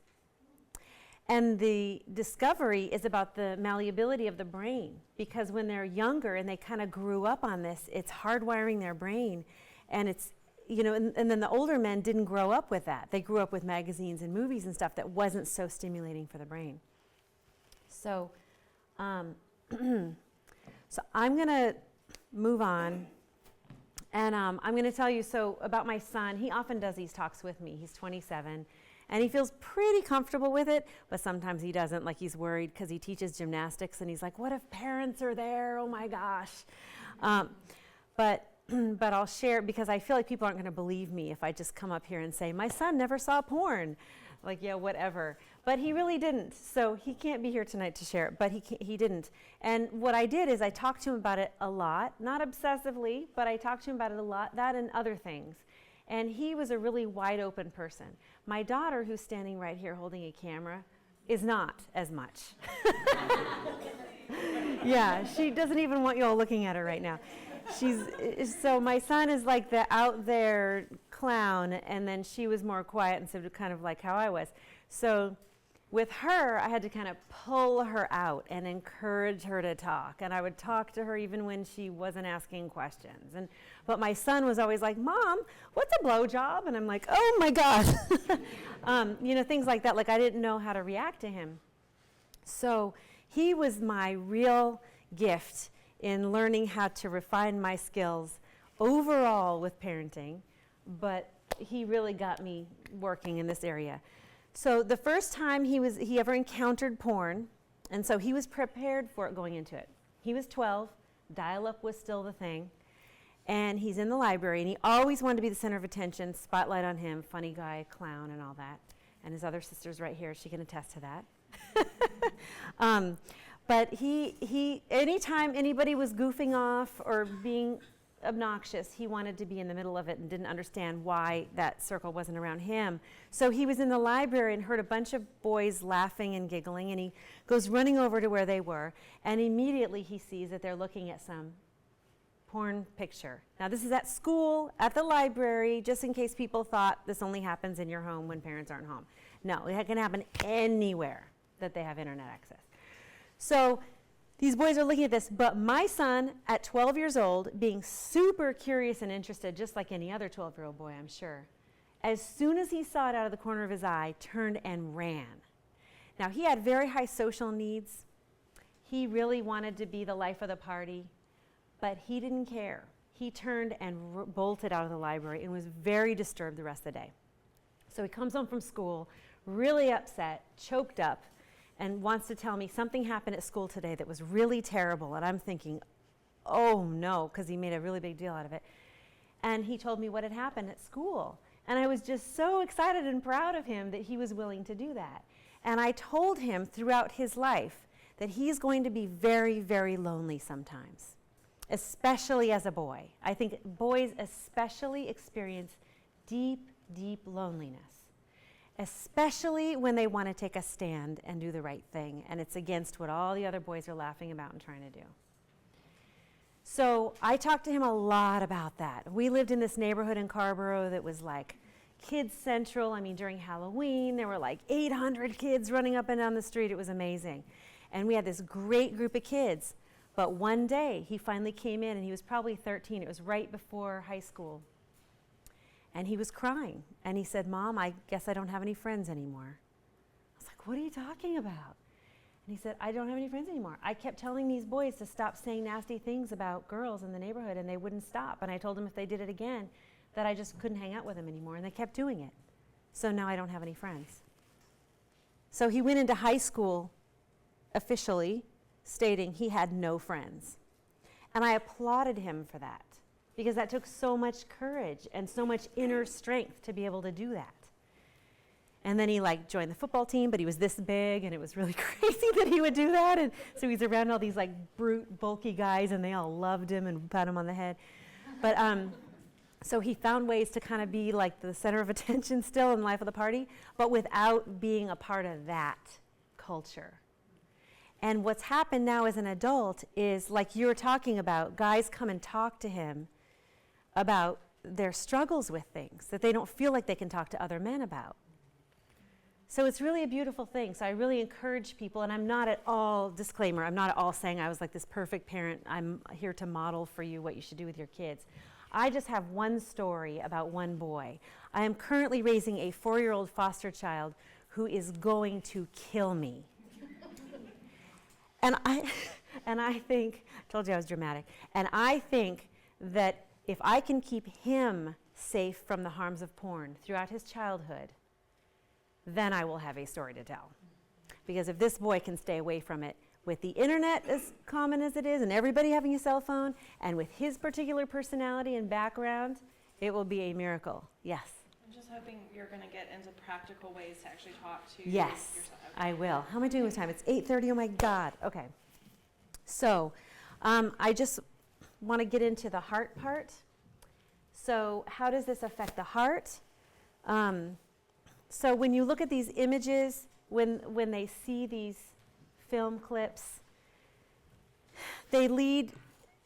And the discovery is about the malleability of the brain, because when they're younger and they kind of grew up on this, it's hardwiring their brain. And it's, you know, and then the older men didn't grow up with that. They grew up with magazines and movies and stuff that wasn't so stimulating for the brain. So, so I'm going to move on. And I'm going to tell you about my son. He often does these talks with me. He's 27. And he feels pretty comfortable with it, but sometimes he doesn't. Like, he's worried because he teaches gymnastics, and he's like, what if parents are there? Oh, my gosh. But I'll share, because I feel like people aren't going to believe me if I just come up here and say, my son never saw porn. Like, yeah, whatever. But he really didn't. So he can't be here tonight to share it, but he didn't. And what I did is I talked to him about it a lot, not obsessively, but I talked to him about it a lot, that and other things. And he was a really wide open person. My daughter, who's standing right here holding a camera, is not as much. Yeah, she doesn't even want you all looking at her right now. So my son is like the out there clown, and then she was more quiet and so kind of like how I was. So with her, I had to kind of pull her out and encourage her to talk. And I would talk to her even when she wasn't asking questions. But my son was always like, Mom, what's a blowjob? And I'm like, oh my God. You know, things like that. Like, I didn't know how to react to him. So he was my real gift in learning how to refine my skills overall with parenting. But he really got me working in this area. So the first time he ever encountered porn, and so he was prepared for it going into it. He was 12, dial-up was still the thing, and he's in the library, and he always wanted to be the center of attention, spotlight on him, funny guy, clown, and all that. And his other sister's right here, she can attest to that. But he anytime anybody was goofing off or being obnoxious, he wanted to be in the middle of it and didn't understand why that circle wasn't around him. So he was in the library and heard a bunch of boys laughing and giggling, and he goes running over to where they were, and immediately he sees that they're looking at some porn picture. Now, this is at school, at the library, just in case people thought this only happens in your home when parents aren't home. No, it can happen anywhere that they have internet access. So these boys are looking at this, but my son, at 12 years old, being super curious and interested, just like any other 12-year-old boy, I'm sure, as soon as he saw it out of the corner of his eye, turned and ran. Now, he had very high social needs. He really wanted to be the life of the party, but he didn't care. He turned and bolted out of the library and was very disturbed the rest of the day. So he comes home from school, really upset, choked up, and wants to tell me something happened at school today that was really terrible. And I'm thinking, oh no, because he made a really big deal out of it. And he told me what had happened at school. And I was just so excited and proud of him that he was willing to do that. And I told him throughout his life that he's going to be very, very lonely sometimes, especially as a boy. I think boys especially experience deep, deep loneliness, especially when they want to take a stand and do the right thing, and it's against what all the other boys are laughing about and trying to do. So I talked to him a lot about that. We lived in this neighborhood in Carborough that was like kids central. I mean, during Halloween, there were like 800 kids running up and down the street. It was amazing. And we had this great group of kids. But one day, he finally came in, and he was probably 13. It was right before high school. And he was crying. And he said, Mom, I guess I don't have any friends anymore. I was like, what are you talking about? And he said, I don't have any friends anymore. I kept telling these boys to stop saying nasty things about girls in the neighborhood, and they wouldn't stop. And I told them if they did it again, that I just couldn't hang out with them anymore. And they kept doing it. So now I don't have any friends. So he went into high school officially stating he had no friends. And I applauded him for that, because that took so much courage and so much inner strength to be able to do that. And then he like joined the football team, but he was this big, and it was really crazy that he would do that. And so he's around all these like brute, bulky guys, and they all loved him and pat him on the head. But so he found ways to kind of be like the center of attention still in the life of the party, but without being a part of that culture. And what's happened now as an adult is, like you were talking about, guys come and talk to him about their struggles with things that they don't feel like they can talk to other men about. So it's really a beautiful thing. So I really encourage people, and I'm not at all, disclaimer, I'm not at all saying I was like this perfect parent. I'm here to model for you what you should do with your kids. I just have one story about one boy. I am currently raising a 4-year-old foster child who is going to kill me. And I think, I told you I was dramatic, and I think that if I can keep him safe from the harms of porn throughout his childhood, then I will have a story to tell. Because if this boy can stay away from it, with the internet as common as it is, and everybody having a cell phone, and with his particular personality and background, it will be a miracle. Yes? I'm just hoping you're going to get into practical ways to actually talk to Yes, your son. I will. How am I doing with time? It's 8:30, oh my God. Okay. So, I just want to get into the heart part. So, how does this affect the heart? So when you look at these images, when they see these film clips, they lead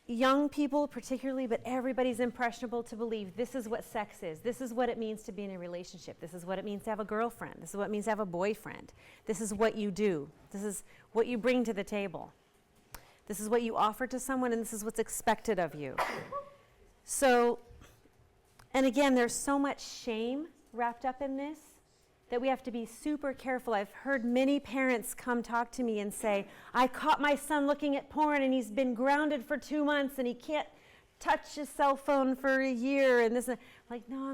young people particularly, but everybody's impressionable, to believe this is what sex is. This is what it means to be in a relationship. This is what it means to have a girlfriend. This is what it means to have a boyfriend. This is what you do. This is what you bring to the table. This is what you offer to someone, and this is what's expected of you. So, and again, there's so much shame wrapped up in this that we have to be super careful. I've heard many parents come talk to me and say, I caught my son looking at porn and he's been grounded for 2 months and he can't touch his cell phone for a year, and this, like, no,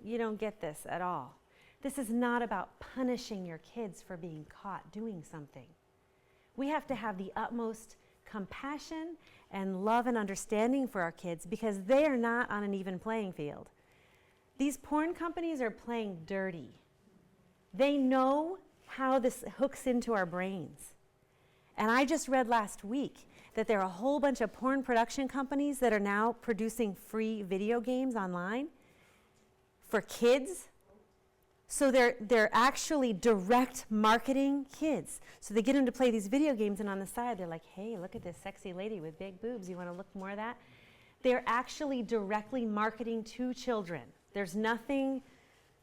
you don't get this at all. This is not about punishing your kids for being caught doing something. We have to have the utmost compassion and love and understanding for our kids, because they are not on an even playing field. These porn companies are playing dirty. They know how this hooks into our brains. And I just read last week that there are a whole bunch of porn production companies that are now producing free video games online for kids. So they're actually direct marketing kids. So they get them to play these video games, and on the side they're like, hey, look at this sexy lady with big boobs. You want to look more of that? They're actually directly marketing to children. There's nothing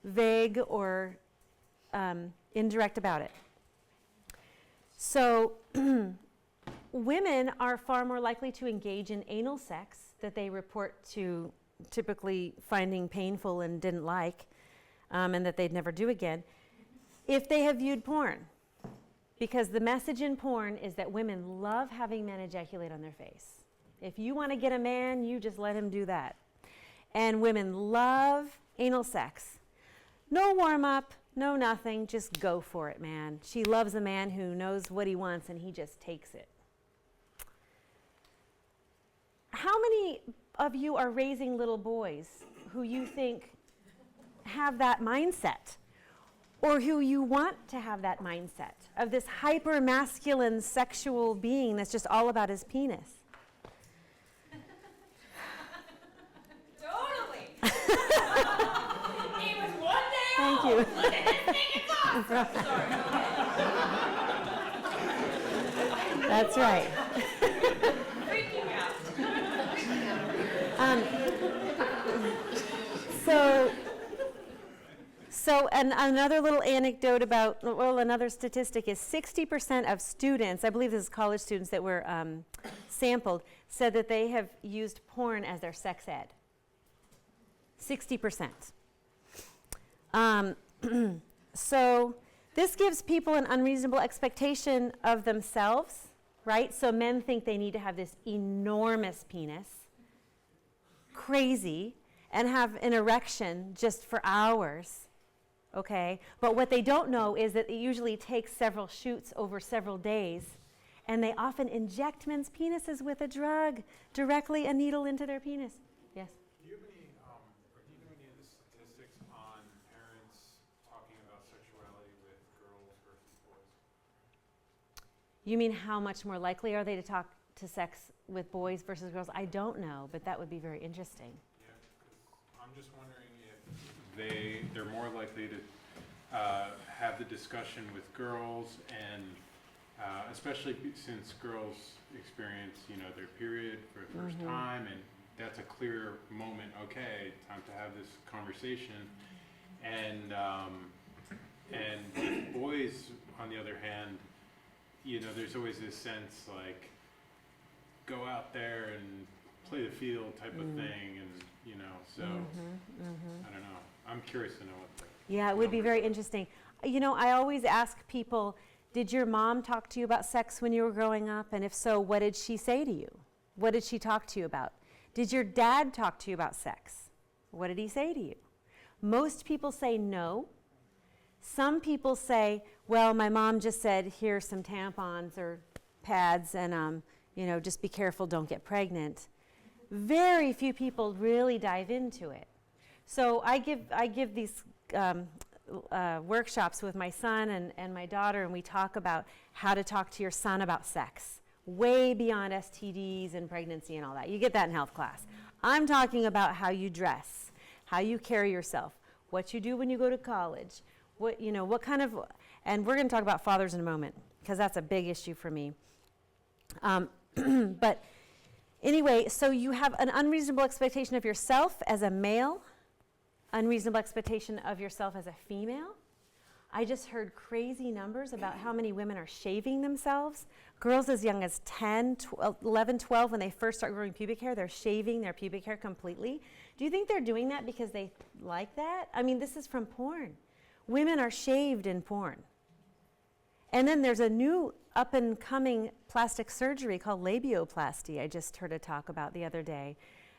vague or indirect about it. So women are far more likely to engage in anal sex that they report to typically finding painful and didn't like, and that they'd never do again, if they have viewed porn. Because the message in porn is that women love having men ejaculate on their face. If you want to get a man, you just let him do that. And women love anal sex. No warm-up, no nothing, just go for it, man. She loves a man who knows what he wants and he just takes it. How many of you are raising little boys who you think have that mindset, or who you want to have that mindset of this hyper-masculine sexual being that's just all about his penis? Thank you. Look at this thing, it's awesome. Sorry. That's right. Freaking out. So another little anecdote about, well, another statistic is 60% of students, I believe this is college students that were sampled, said that they have used porn as their sex ed. 60%. So this gives people an unreasonable expectation of themselves, right? So men think they need to have this enormous penis, crazy, and have an erection just for hours okay? But what they don't know is that it usually takes several shoots over several days, and they often inject men's penises with a drug, directly a needle into their penis. Yes? Do you have any, or do you know any of the statistics on parents talking about sexuality with girls versus boys? You mean how much more likely are they to talk to sex with boys versus girls? I don't know, but that would be very interesting. Yeah, because I'm just wondering if they're more likely to have the discussion with girls, and especially since girls experience, their period for the first time, and that's a clear moment. Okay, time to have this conversation, and with boys, on the other hand, there's always this sense like, go out there and play the field type of thing, and so I don't know. I'm curious to know what the Yeah, it would be numbers very are. interesting. I always ask people, did your mom talk to you about sex when you were growing up? And if so, what did she say to you? What did she talk to you about? Did your dad talk to you about sex? What did he say to you? Most people say no. Some people say, well, my mom just said, here's some tampons or pads, and just be careful, don't get pregnant. Very few people really dive into it. So I give these workshops with my son and my daughter, and we talk about how to talk to your son about sex, way beyond STDs and pregnancy and all that. You get that in health class. I'm talking about how you dress, how you carry yourself, what you do when you go to college, what kind of, and we're going to talk about fathers in a moment, because that's a big issue for me. But anyway, so you have an unreasonable expectation of yourself as a male, unreasonable expectation of yourself as a female. I just heard crazy numbers about how many women are shaving themselves. Girls as young as 10, 12, 11, 12, when they first start growing pubic hair, they're shaving their pubic hair completely. Do you think they're doing that because they like that? I mean, this is from porn. Women are shaved in porn. And then there's a new up-and-coming plastic surgery called labioplasty I just heard a talk about the other day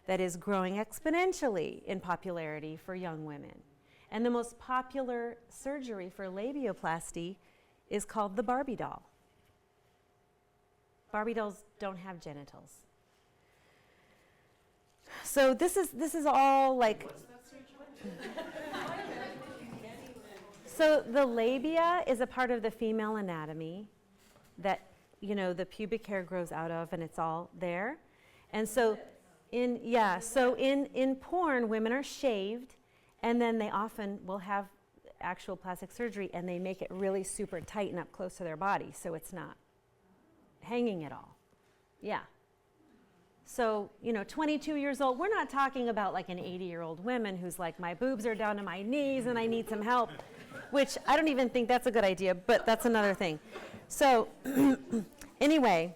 that is growing exponentially in popularity for young women. And the most popular surgery for labioplasty is called the Barbie doll. Barbie dolls don't have genitals. So this is all like... What's that surgery? So the labia is a part of the female anatomy that, the pubic hair grows out of, and it's all there. And so in porn, women are shaved, and then they often will have actual plastic surgery, and they make it really super tight and up close to their body, so it's not hanging at all. Yeah. So, 22 years old, we're not talking about like an 80-year-old woman who's like, my boobs are down to my knees and I need some help, which I don't even think that's a good idea, but that's another thing. So, anyway,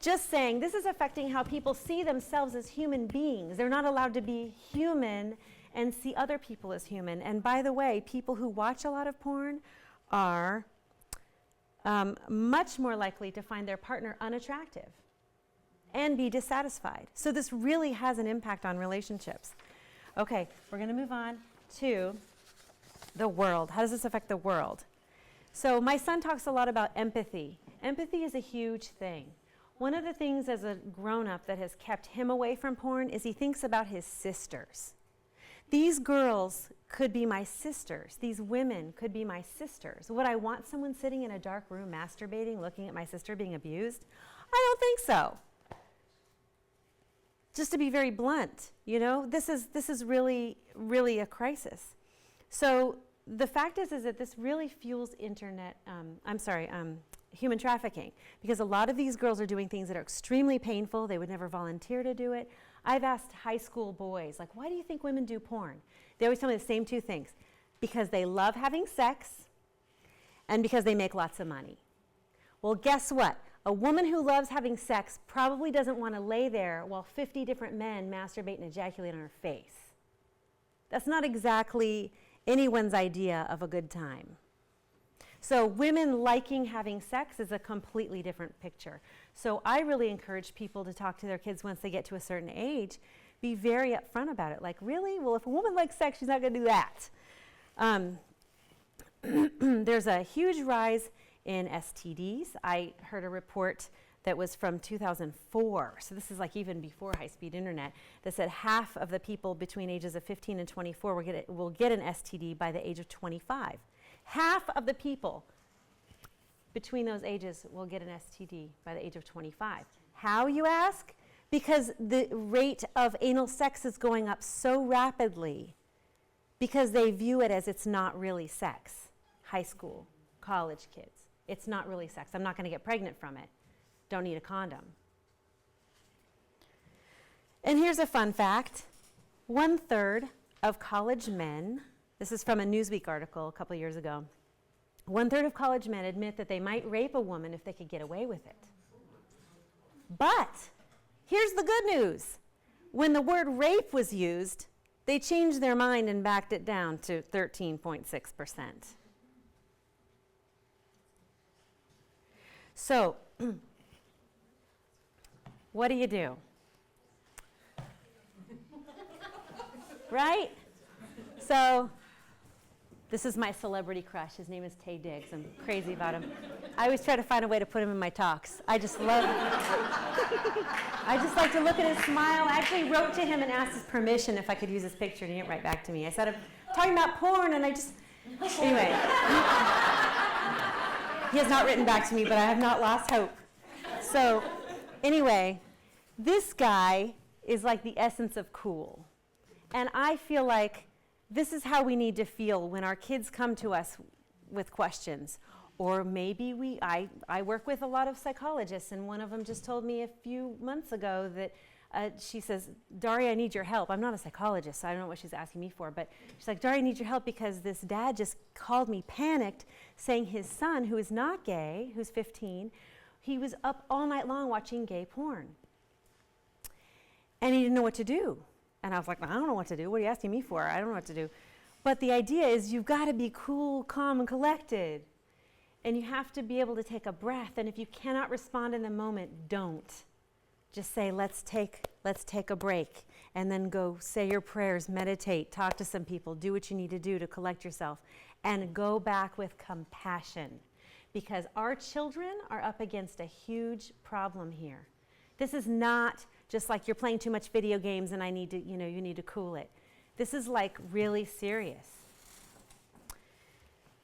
just saying, this is affecting how people see themselves as human beings. They're not allowed to be human and see other people as human. And by the way, people who watch a lot of porn are much more likely to find their partner unattractive and be dissatisfied. So this really has an impact on relationships. Okay, we're going to move on to the world. How does this affect the world? So my son talks a lot about empathy. Empathy is a huge thing. One of the things as a grown-up that has kept him away from porn is he thinks about his sisters. These girls could be my sisters. These women could be my sisters. Would I want someone sitting in a dark room masturbating, looking at my sister being abused? I don't think so. Just to be very blunt, this is really, really a crisis. So the fact is that this really fuels human trafficking, because a lot of these girls are doing things that are extremely painful. They would never volunteer to do it. I've asked high school boys, like, why do you think women do porn? They always tell me the same two things. Because they love having sex and because they make lots of money. Well, guess what? A woman who loves having sex probably doesn't want to lay there while 50 different men masturbate and ejaculate on her face. That's not exactly anyone's idea of a good time. So women liking having sex is a completely different picture. So I really encourage people to talk to their kids once they get to a certain age. Be very upfront about it. Like, really? Well, if a woman likes sex, she's not going to do that. there's a huge rise in STDs. I heard a report that was from 2004, so this is like even before high-speed internet, that said half of the people between ages of 15 and 24 will get an STD by the age of 25. Half of the people between those ages will get an STD by the age of 25. How, you ask? Because the rate of anal sex is going up so rapidly because they view it as it's not really sex. High school, college kids. It's not really sex. I'm not going to get pregnant from it. Don't need a condom. And here's a fun fact. 1/3 of college men, this is from a Newsweek article a couple years ago, 1/3 of college men admit that they might rape a woman if they could get away with it. But here's the good news. When the word rape was used, they changed their mind and backed it down to 13.6%. So, what do you do? Right? So, this is my celebrity crush. His name is Taye Diggs. I'm crazy about him. I always try to find a way to put him in my talks. I just like to look at his smile. I actually wrote to him and asked his permission if I could use his picture, and he didn't write back to me. I said, I'm talking about porn, and anyway. He has not written back to me, but I have not lost hope. So, anyway, this guy is like the essence of cool. And I feel like this is how we need to feel when our kids come to us with questions. Or maybe I work with a lot of psychologists, and one of them just told me a few months ago that she says, Daria, I need your help. I'm not a psychologist, so I don't know what she's asking me for, but she's like, Daria, I need your help because this dad just called me panicked, saying his son, who is not gay, who's 15, he was up all night long watching gay porn. And he didn't know what to do. And I was like, I don't know what to do. What are you asking me for? I don't know what to do. But the idea is you've got to be cool, calm, and collected. And you have to be able to take a breath. And if you cannot respond in the moment, don't. Just say, let's take a break. And then go say your prayers, meditate, talk to some people, do what you need to do to collect yourself. And go back with compassion. Because our children are up against a huge problem here. This is not just like you're playing too much video games and you need to cool it. This is like really serious.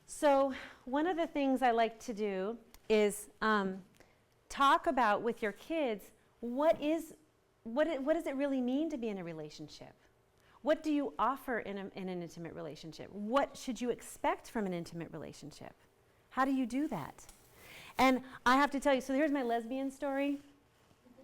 So one of the things I like to do is talk about with your kids, what does it really mean to be in a relationship? What do you offer in an intimate relationship? What should you expect from an intimate relationship? How do you do that? And I have to tell you, so here's my lesbian story.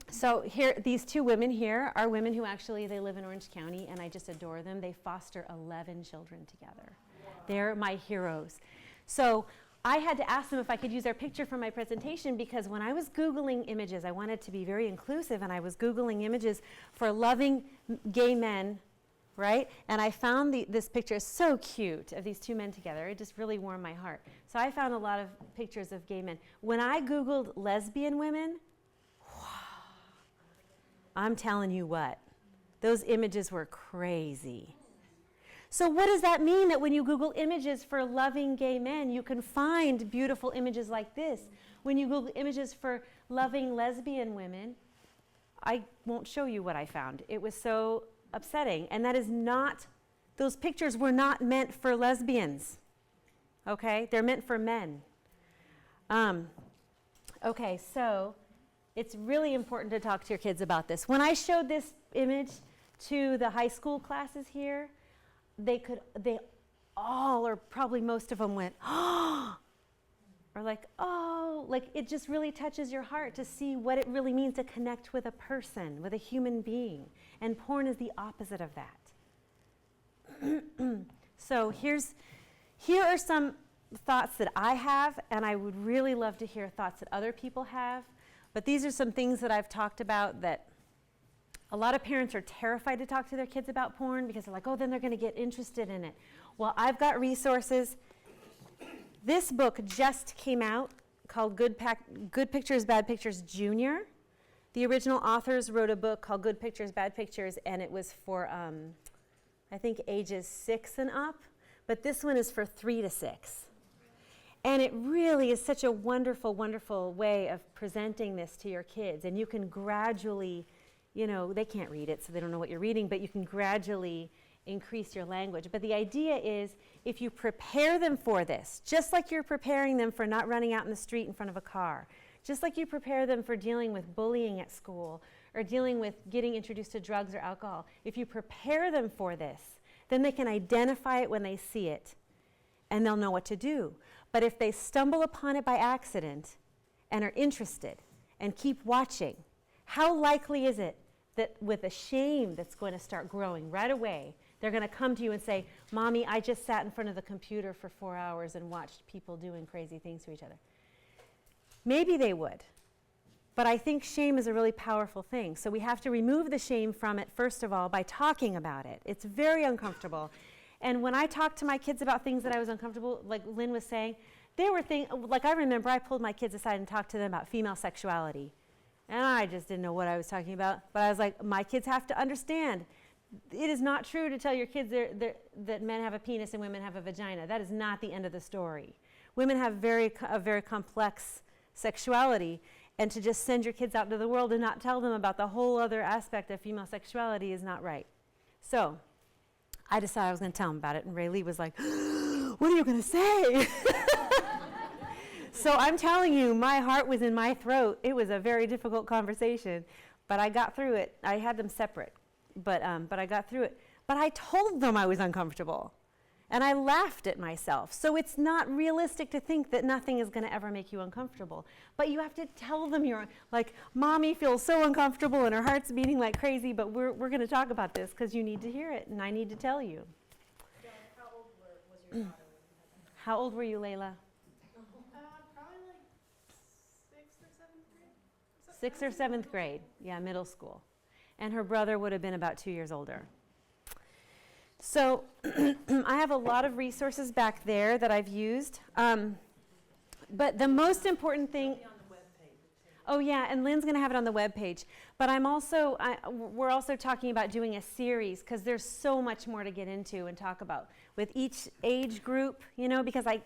So here, these two women here are women who actually, they live in Orange County, and I just adore them. They foster 11 children together. Wow. They're my heroes. So I had to ask them if I could use their picture for my presentation, because when I was Googling images, I wanted to be very inclusive, and I was Googling images for loving gay men, right? And I found this picture so cute of these two men together. It just really warmed my heart. So I found a lot of pictures of gay men. When I Googled lesbian women, I'm telling you what, those images were crazy. So what does that mean, that when you Google images for loving gay men, you can find beautiful images like this? When you Google images for loving lesbian women, I won't show you what I found. It was so upsetting. And that is not, those pictures were not meant for lesbians. Okay? They're meant for men. Okay, so it's really important to talk to your kids about this. When I showed this image to the high school classes here, they all, or probably most of them went, oh, or like, oh, like it just really touches your heart to see what it really means to connect with a person, with a human being. And porn is the opposite of that. So here are some thoughts that I have, and I would really love to hear thoughts that other people have. But these are some things that I've talked about that a lot of parents are terrified to talk to their kids about porn because they're like, oh, then they're going to get interested in it. Well, I've got resources. This book just came out called Good Pictures, Bad Pictures Junior. The original authors wrote a book called Good Pictures, Bad Pictures, and it was for, I think, ages 6 and up. But this one is for 3 to 6. And it really is such a wonderful, wonderful way of presenting this to your kids. And you can gradually, you know, they can't read it, so they don't know what you're reading, but you can gradually increase your language. But the idea is, if you prepare them for this, just like you're preparing them for not running out in the street in front of a car, just like you prepare them for dealing with bullying at school or dealing with getting introduced to drugs or alcohol, if you prepare them for this, then they can identify it when they see it, and they'll know what to do. But if they stumble upon it by accident and are interested and keep watching, how likely is it that with a shame that's going to start growing right away, they're going to come to you and say, Mommy, I just sat in front of the computer for 4 hours and watched people doing crazy things to each other. Maybe they would. But I think shame is a really powerful thing. So we have to remove the shame from it, first of all, by talking about it. It's very uncomfortable. And when I talked to my kids about things that I was uncomfortable, like Lynn was saying, they were like I remember I pulled my kids aside and talked to them about female sexuality. And I just didn't know what I was talking about. But I was like, my kids have to understand, it is not true to tell your kids that men have a penis and women have a vagina. That is not the end of the story. Women have a very complex sexuality. And to just send your kids out into the world and not tell them about the whole other aspect of female sexuality is not right. So I decided I was going to tell them about it, and Ray Lee was like, what are you going to say? So I'm telling you, my heart was in my throat. It was a very difficult conversation, but I got through it. I had them separate, but I got through it. But I told them I was uncomfortable, and I laughed at myself. So it's not realistic to think that nothing is going to ever make you uncomfortable. But you have to tell them you're, like, Mommy feels so uncomfortable and her heart's beating like crazy, but we're going to talk about this because you need to hear it and I need to tell you. How old was your daughter? How old were you, Layla? Probably like 6th or 7th grade. 6th or 7th grade, yeah, middle school. And her brother would have been about 2 years older. So I have a lot of resources back there that I've used. But the most important thing... Oh yeah, and Lynn's going to have it on the webpage. But we're also talking about doing a series because there's so much more to get into and talk about with each age group, you know, because I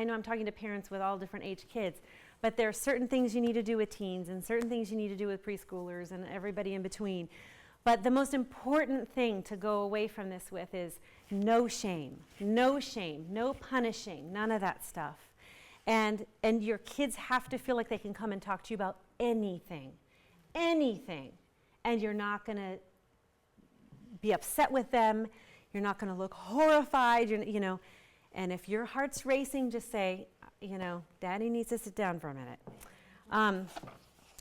know I'm talking to parents with all different age kids. But there are certain things you need to do with teens and certain things you need to do with preschoolers and everybody in between. But the most important thing to go away from this with is no shame, no punishing, none of that stuff. And your kids have to feel like they can come and talk to you about anything. And you're not going to be upset with them. You're not going to look horrified, you know. And if your heart's racing, just say, you know, Daddy needs to sit down for a minute.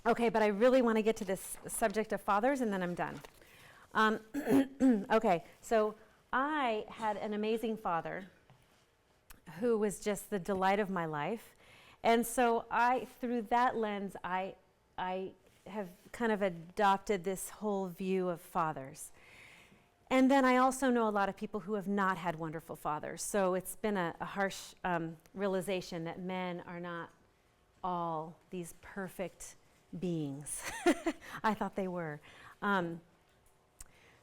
Okay, but I really want to get to this subject of fathers, and then I'm done. Okay, so I had an amazing father who was just the delight of my life. And so through that lens, I have kind of adopted this whole view of fathers. And then I also know a lot of people who have not had wonderful fathers. So it's been a harsh realization that men are not all these perfect beings. I thought they were.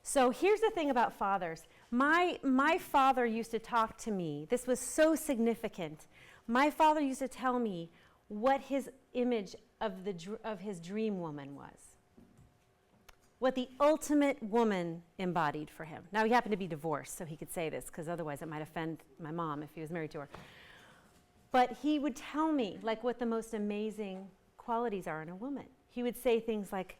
So here's the thing about fathers. My father used to talk to me. This was so significant. My father used to tell me what his image of his dream woman was. What the ultimate woman embodied for him. Now, he happened to be divorced, so he could say this, because otherwise it might offend my mom if he was married to her. But he would tell me, like, what the most amazing qualities are in a woman. He would say things like,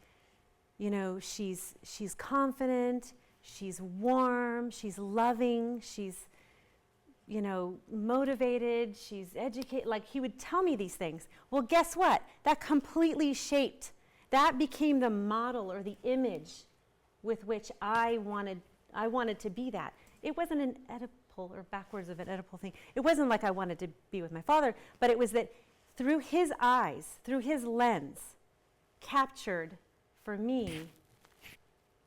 you know, she's confident, she's warm, she's loving, she's, you know, motivated, she's educated. Like, he would tell me these things. Well, guess what? That completely shaped. That became the model or the image with which I wanted to be that. It wasn't an Oedipal or backwards of an Oedipal thing. It wasn't like I wanted to be with my father, but it was that through his eyes, through his lens, captured for me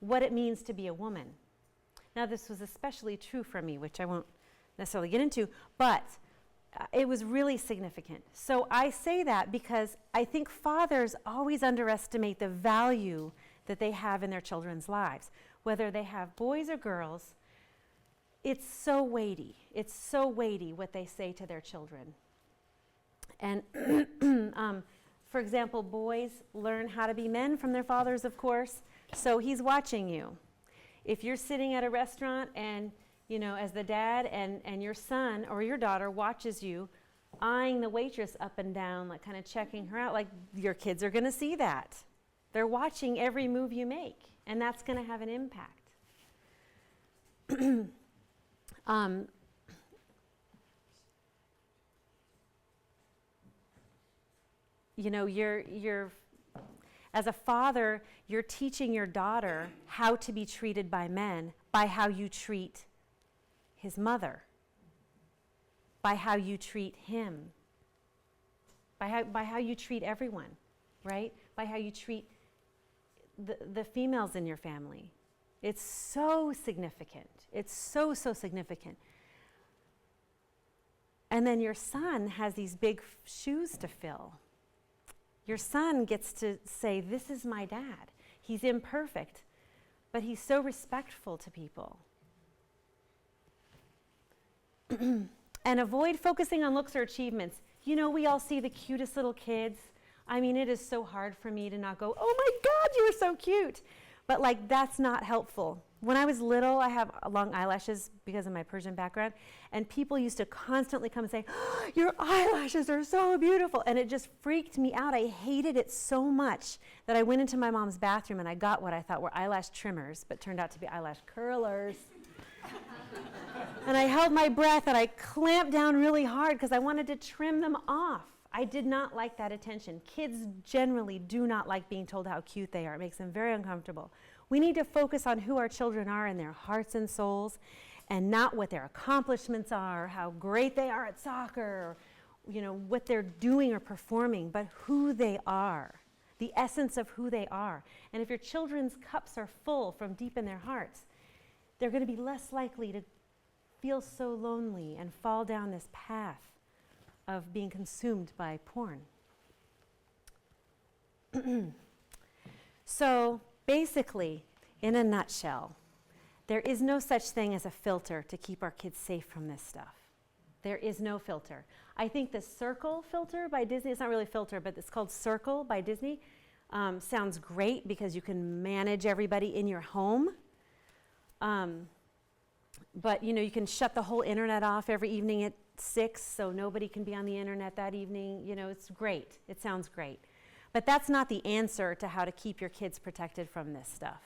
what it means to be a woman. Now, this was especially true for me, which I won't necessarily get into, but it was really significant. So I say that because I think fathers always underestimate the value that they have in their children's lives. Whether they have boys or girls, it's so weighty. It's so weighty what they say to their children. And for example, boys learn how to be men from their fathers, of course, so he's watching you. If you're sitting at a restaurant and, you know, as the dad and your son or your daughter watches you, eyeing the waitress up and down, like kind of checking her out, like your kids are going to see that. They're watching every move you make, and that's going to have an impact. You know, you're as a father, you're teaching your daughter how to be treated by men by how you treat his mother, by how you treat him, by how you treat everyone, right? By how you treat the females in your family. It's so significant. It's so significant. And then your son has these big shoes to fill. Your son gets to say, this is my dad. He's imperfect, but he's so respectful to people. And avoid focusing on looks or achievements. You know, we all see the cutest little kids. I mean, it is so hard for me to not go, oh my God, you're so cute. But like, that's not helpful. When I was little, I have long eyelashes because of my Persian background, and people used to constantly come and say, oh, your eyelashes are so beautiful, and it just freaked me out. I hated it so much that I went into my mom's bathroom and I got what I thought were eyelash trimmers, but turned out to be eyelash curlers. And I held my breath and I clamped down really hard because I wanted to trim them off. I did not like that attention. Kids generally do not like being told how cute they are. It makes them very uncomfortable. We need to focus on who our children are in their hearts and souls, and not what their accomplishments are, how great they are at soccer, or, you know, what they're doing or performing, but who they are, the essence of who they are. And if your children's cups are full from deep in their hearts, they're going to be less likely to feel so lonely and fall down this path of being consumed by porn. So basically, in a nutshell, there is no such thing as a filter to keep our kids safe from this stuff. There is no filter. I think the Circle filter by Disney, it's not really a filter, but it's called Circle by Disney, sounds great because you can manage everybody in your home. But you know, you can shut the whole internet off every evening at 6 so nobody can be on the internet that evening. You know, it's great. It sounds great. But that's not the answer to how to keep your kids protected from this stuff.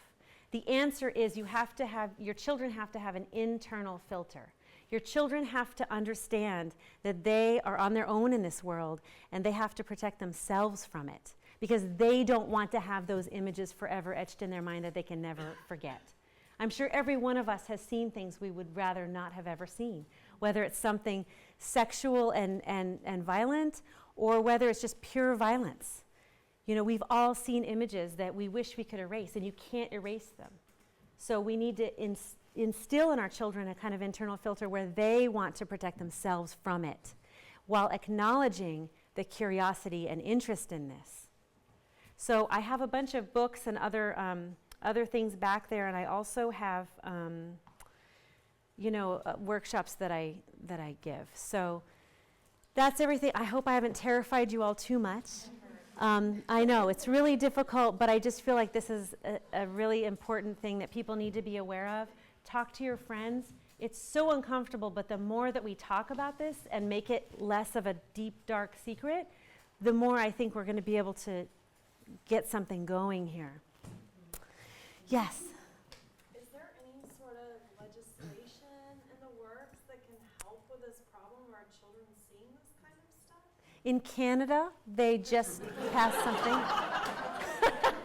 The answer is your children have to have an internal filter. Your children have to understand that they are on their own in this world and they have to protect themselves from it because they don't want to have those images forever etched in their mind that they can never forget. I'm sure every one of us has seen things we would rather not have ever seen, whether it's something sexual and violent or whether it's just pure violence. You know, we've all seen images that we wish we could erase, and you can't erase them. So we need to instill in our children a kind of internal filter where they want to protect themselves from it, while acknowledging the curiosity and interest in this. So I have a bunch of books and other things back there, and I also have, workshops that I give. So that's everything. I hope I haven't terrified you all too much. I know, it's really difficult, but I just feel like this is a really important thing that people need to be aware of. Talk to your friends. It's so uncomfortable, but the more that we talk about this and make it less of a deep, dark secret, the more I think we're going to be able to get something going here. Yes? Is there any sort of legislation in the works that can help with this problem where our children seeing this kind of stuff? In Canada, they just passed something.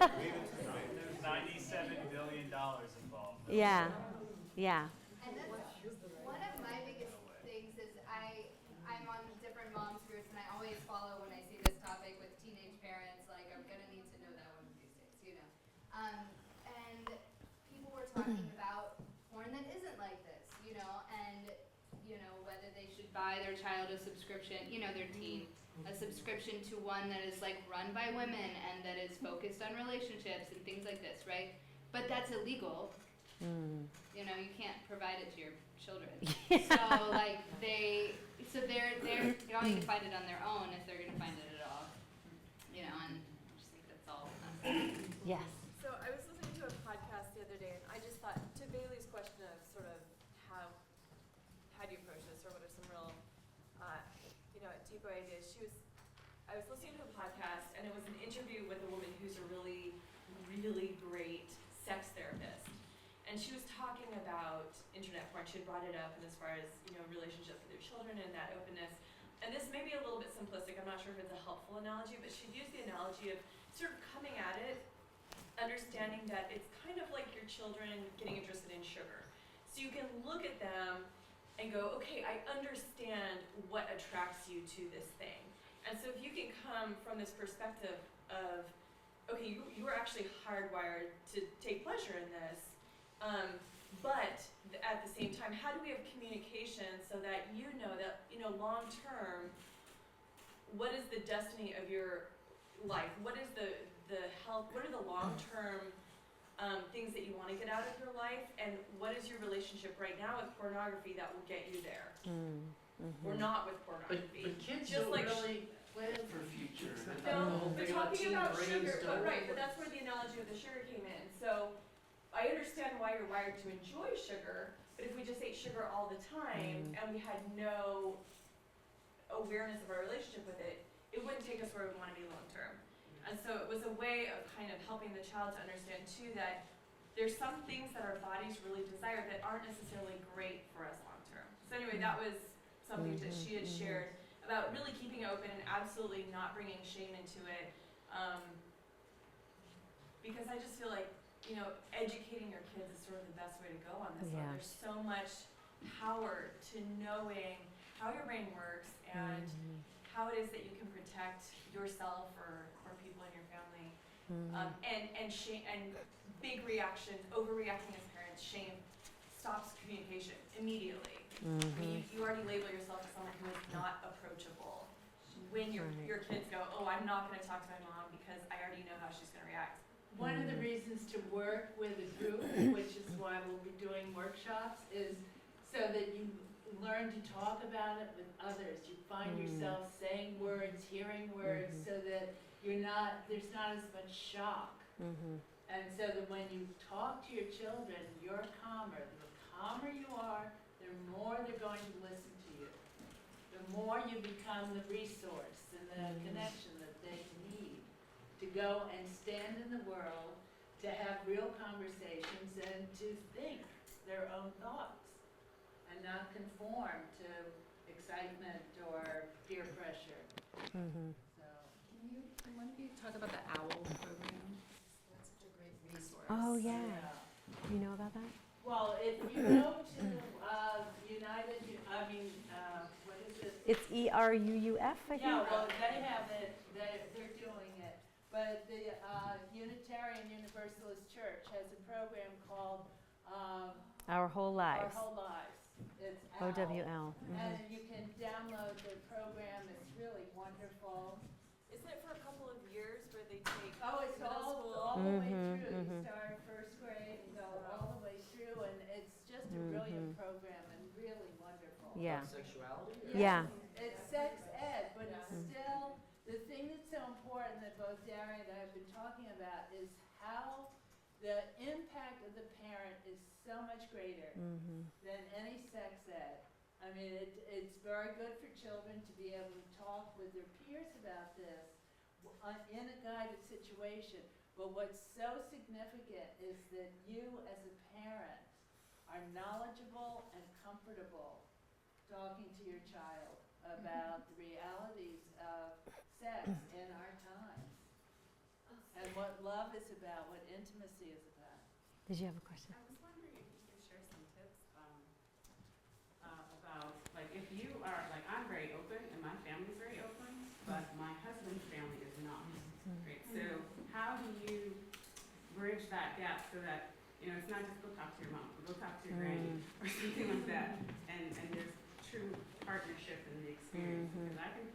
There's $97 billion involved. Yeah, yeah. And that's one of my biggest things is I'm on different moms groups and I always follow when I see this topic with teenage parents, like I'm gonna need to know that one of these days, you know. And people were talking about porn that isn't like this, you know, and you know, whether they should buy their child a subscription, you know, their teen, a subscription to one that is like run by women and that is focused on relationships and things like this, right? But that's illegal. You know, you can't provide it to your children. So like so they're going to find it on their own if they're gonna find it at all. You know, and I just think that's all. Yes. So I was listening to a podcast the other day, and I just thought, to Bailey's question of sort of how do you approach this, or what are some real, deeper ideas, I was listening to a podcast, and it was an interview with a woman who's a really, really great sex therapist. And she was talking about internet porn. She had brought it up, and as far as, relationships with your children and that openness. And this may be a little bit simplistic. I'm not sure if it's a helpful analogy, but she'd use the analogy of sort of coming at it, understanding that it's kind of like your children getting interested in sugar. So you can look at them and go, okay, I understand what attracts you to this thing. And so if you can come from this perspective of, okay, you were actually hardwired to take pleasure in this, but at the same time, how do we have communication so that long term, what is the destiny of your life? What is the health? What are the long term things that you want to get out of your life? And what is your relationship right now with pornography that will get you there? Or not with pornography. But kids Just don't like really plan for future. No, but They got talking about teen brains, sugar, don't but right, they? but that's where the analogy of the sugar came in. So I understand why you're wired to enjoy sugar, but if we just ate sugar all the time and we had no awareness of our relationship with it, it wouldn't take us where we want to be long term. And so it was a way of kind of helping the child to understand too that there's some things that our bodies really desire that aren't necessarily great for us long term. So anyway, that was something that she had shared about really keeping it open and absolutely not bringing shame into it. Because I just feel like, educating your kids is sort of the best way to go on this one. There's so much power to knowing how your brain works and how it is that you can protect yourself or people in your family. And shame and big reactions, overreacting as parents, shame stops communication immediately. I mean, you already label yourself as someone who is not approachable. When your kids go, oh, I'm not going to talk to my mom because I already know how she's going to react. One of the reasons to work with a group, which is why we'll be doing workshops, is so that you learn to talk about it with others. You find yourself saying words, hearing words, so that there's not as much shock. And so that when you talk to your children, you're calmer. The calmer you are, the more they're going to listen to you. The more you become the resource and the connection that they need to go and stand in the world, to have real conversations and to think their own thoughts and not conform to excitement or peer pressure. So, Can one of you talk about the OWL program? That's such a great resource. Oh, yeah. You know about that? well, if you go to what is it? It's ERUUF, I think. Yeah, well, they have it, they're doing it. But the Unitarian Universalist Church has a program called Our Whole Lives. Our Whole Lives. It's OWL. And you can download the program, it's really wonderful. Isn't it for a couple of years where they take Oh, it's middle school? all the way through. You start first grade and go all the way through, and it's just a brilliant program and really wonderful. Yeah. Sexuality? Yeah. It's sex ed, but it's still, the thing that's so important that both Daria and I have been talking about is how the impact of the parent is so much greater than any sex ed. I mean, it's very good for children to be able to talk with their peers about this in a guided situation. But what's so significant is that you as a parent are knowledgeable and comfortable talking to your child about the realities of sex in our times and what love is about, what intimacy is about. Did you have a question? I was wondering if you could share some tips about, like, if you are, like, I'm very open and my family's very open, but my husband's family is not. Right? So how do you bridge that gap so that, it's not just go talk to your mom, go talk to your granny or something like that, and there's true partnership in the experience. Because I can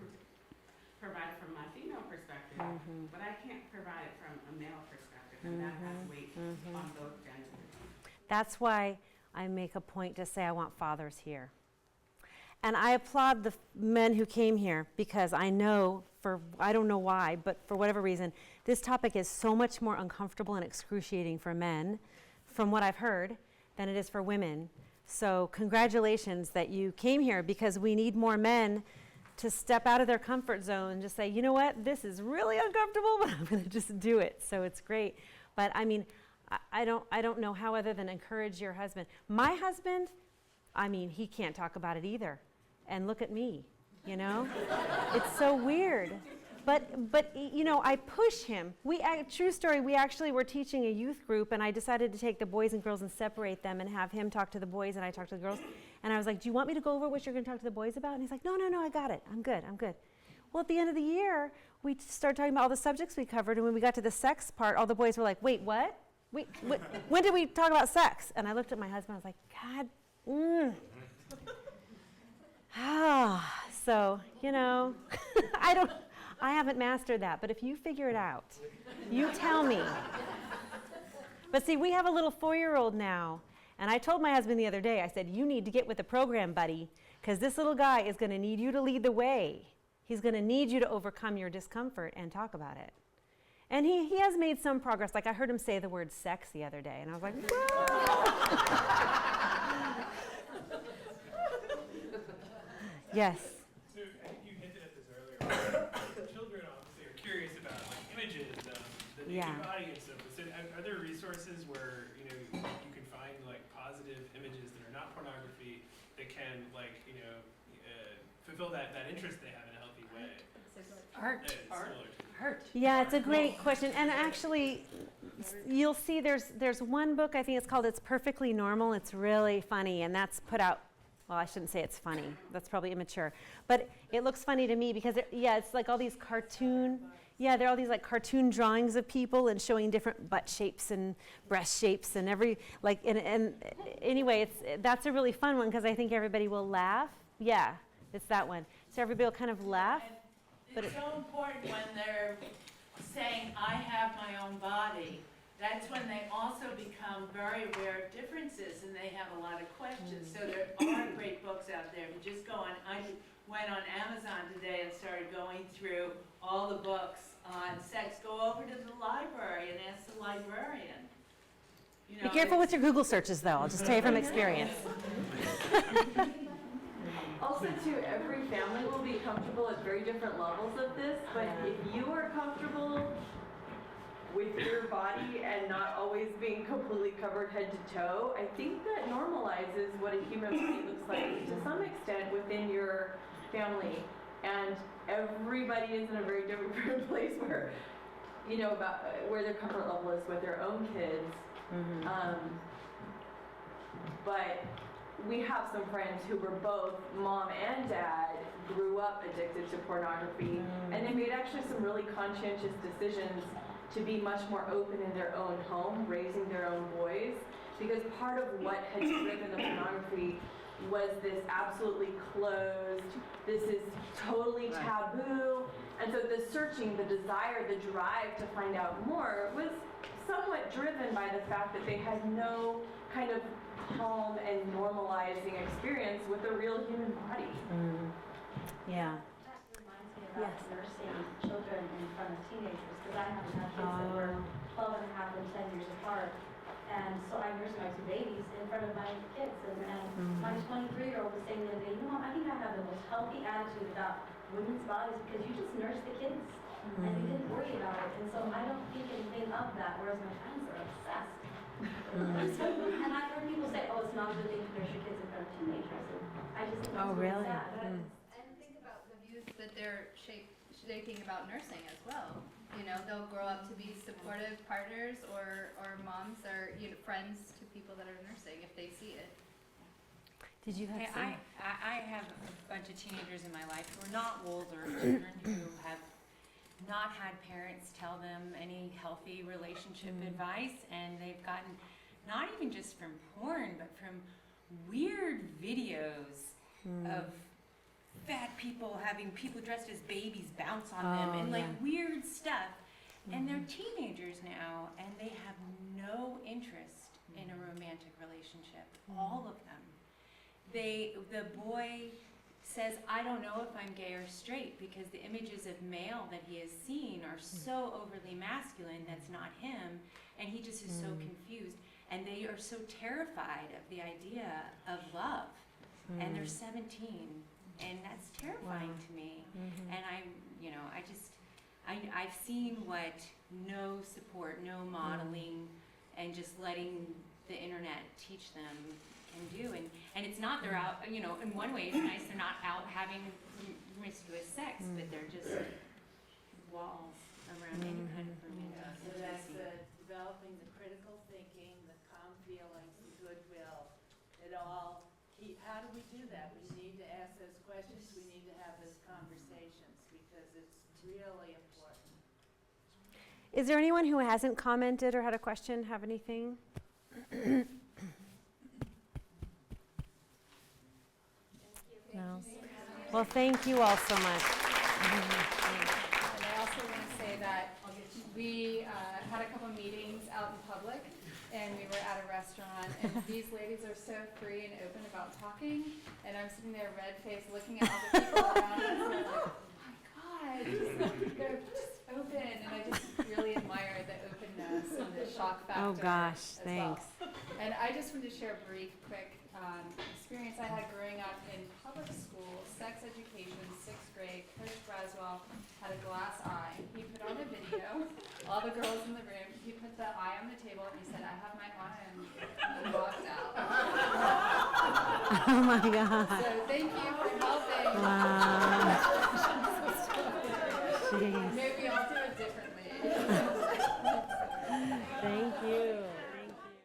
provide it from my female perspective, but I can't provide it from a male perspective, and that has weight on both genders. That's why I make a point to say I want fathers here. And I applaud the men who came here because I know, I don't know why, but for whatever reason, this topic is so much more uncomfortable and excruciating for men, from what I've heard, than it is for women. So congratulations that you came here, because we need more men to step out of their comfort zone and just say, you know what, this is really uncomfortable, but I'm going to just do it. So it's great. But I mean, I don't know how other than encourage your husband. My husband, I mean, he can't talk about it either. And look at me, you know? It's so weird. But you know, I push him. True story, we actually were teaching a youth group, and I decided to take the boys and girls and separate them and have him talk to the boys and I talk to the girls. And I was like, do you want me to go over what you're going to talk to the boys about? And he's like, no, I got it. I'm good. Well, at the end of the year, we started talking about all the subjects we covered, and when we got to the sex part, all the boys were like, wait, what? Wait, when did we talk about sex? And I looked at my husband, I was like, God, so, you know, I haven't mastered that, but if you figure it out, you tell me. But see, we have a little 4-year-old now, and I told my husband the other day, I said, you need to get with the program, buddy, because this little guy is going to need you to lead the way. He's going to need you to overcome your discomfort and talk about it. And he has made some progress. Like I heard him say the word sex the other day, and I was like, whoa. Yes. So I think you hinted at this earlier. Children obviously are curious about like images, the naked body and stuff. So are there resources where you can find like positive images that are not pornography that can fulfill that interest they have in a healthy way? Art. Yeah, it's a great question. And actually, you'll see there's one book, I think it's called It's Perfectly Normal. It's really funny, and that's put out, well, I shouldn't say it's funny. That's probably immature. But it looks funny to me because, it's like all these there are all these like cartoon drawings of people and showing different butt shapes and breast shapes and and anyway, that's a really fun one because I think everybody will laugh. Yeah, it's that one. So everybody will kind of laugh. It's so important when they're saying, I have my own body. That's when they also become very aware of differences and they have a lot of questions. So there are great books out there. If you just go on, I went on Amazon today and started going through all the books on sex. Go over to the library and ask the librarian. Be careful with your Google searches, though. I'll just tell you from experience. Also, too, every family will be comfortable at very different levels of this, but if you are comfortable with your body and not always being completely covered head to toe, I think that normalizes what a human body looks like to some extent within your family. And everybody is in a very different place where, about where their comfort level is with their own kids. But we have some friends who were both mom and dad, grew up addicted to pornography, and they made actually some really conscientious decisions to be much more open in their own home, raising their own boys, because part of what had driven the pornography was this absolutely closed, this is totally taboo, and so the searching, the desire, the drive to find out more was somewhat driven by the fact that they had no kind of calm and normalizing experience with a real human body. Yeah. That reminds me about nursing children in front of teenagers, because I haven't had kids that were 12 and a half and 10 years apart. And so I nursed my 2 babies in front of my kids. And my 23-year-old was saying the other day, Mom, I think I have the most healthy attitude about women's bodies because you just nurse the kids and you didn't worry about it. And so I don't think anything of that, whereas my friends are obsessed. And I've heard people say, oh, it's not a good thing to nurse your kids in front of teenagers. And I just think that's really sad. And think about the views that they're shaping about nursing as well. They'll grow up to be supportive partners or moms or friends to people that are nursing if they see it. Did you have some? I have a bunch of teenagers in my life who are not older children who have not had parents tell them any healthy relationship advice, and they've gotten not even just from porn but from weird videos of fat people having people dressed as babies bounce on them and weird stuff. And they're teenagers now and they have no interest in a romantic relationship. All of them. The boy says, I don't know if I'm gay or straight, because the images of male that he has seen are so overly masculine, that's not him, and he just is so confused. And they are so terrified of the idea of love. And they're 17, and that's terrifying to me. And I've seen what no support, no modeling, and just letting the internet teach them can do. And it's not they're out, in one way it's nice, they're not out having promiscuous sex, but they're just walls around any kind of romantic So that's intimacy. developing the critical thinking, the calm feelings, the goodwill. It all, how do we do that? We need to ask those questions, we need to have those conversations, because it's really important. Is there anyone who hasn't commented or had a question, have anything? No. Well, thank you all so much. And I also want to say that we had a couple meetings out in public, and we were at a restaurant, and these ladies are so free and open about talking, and I'm sitting there red-faced looking at all the people around us, and I'm like, oh my God, they're just open, and I just really admire the openness and the shock factor. Oh gosh, as thanks. well. And I just wanted to share a brief, quick experience I had growing up in public school, sex education, 6th grade. Coach Braswell had a glass eye. He put on a video, all the girls in the room, he put the eye on the table and he said, I have my eye on you, and he walked out. Oh my God. So thank you for helping. Wow.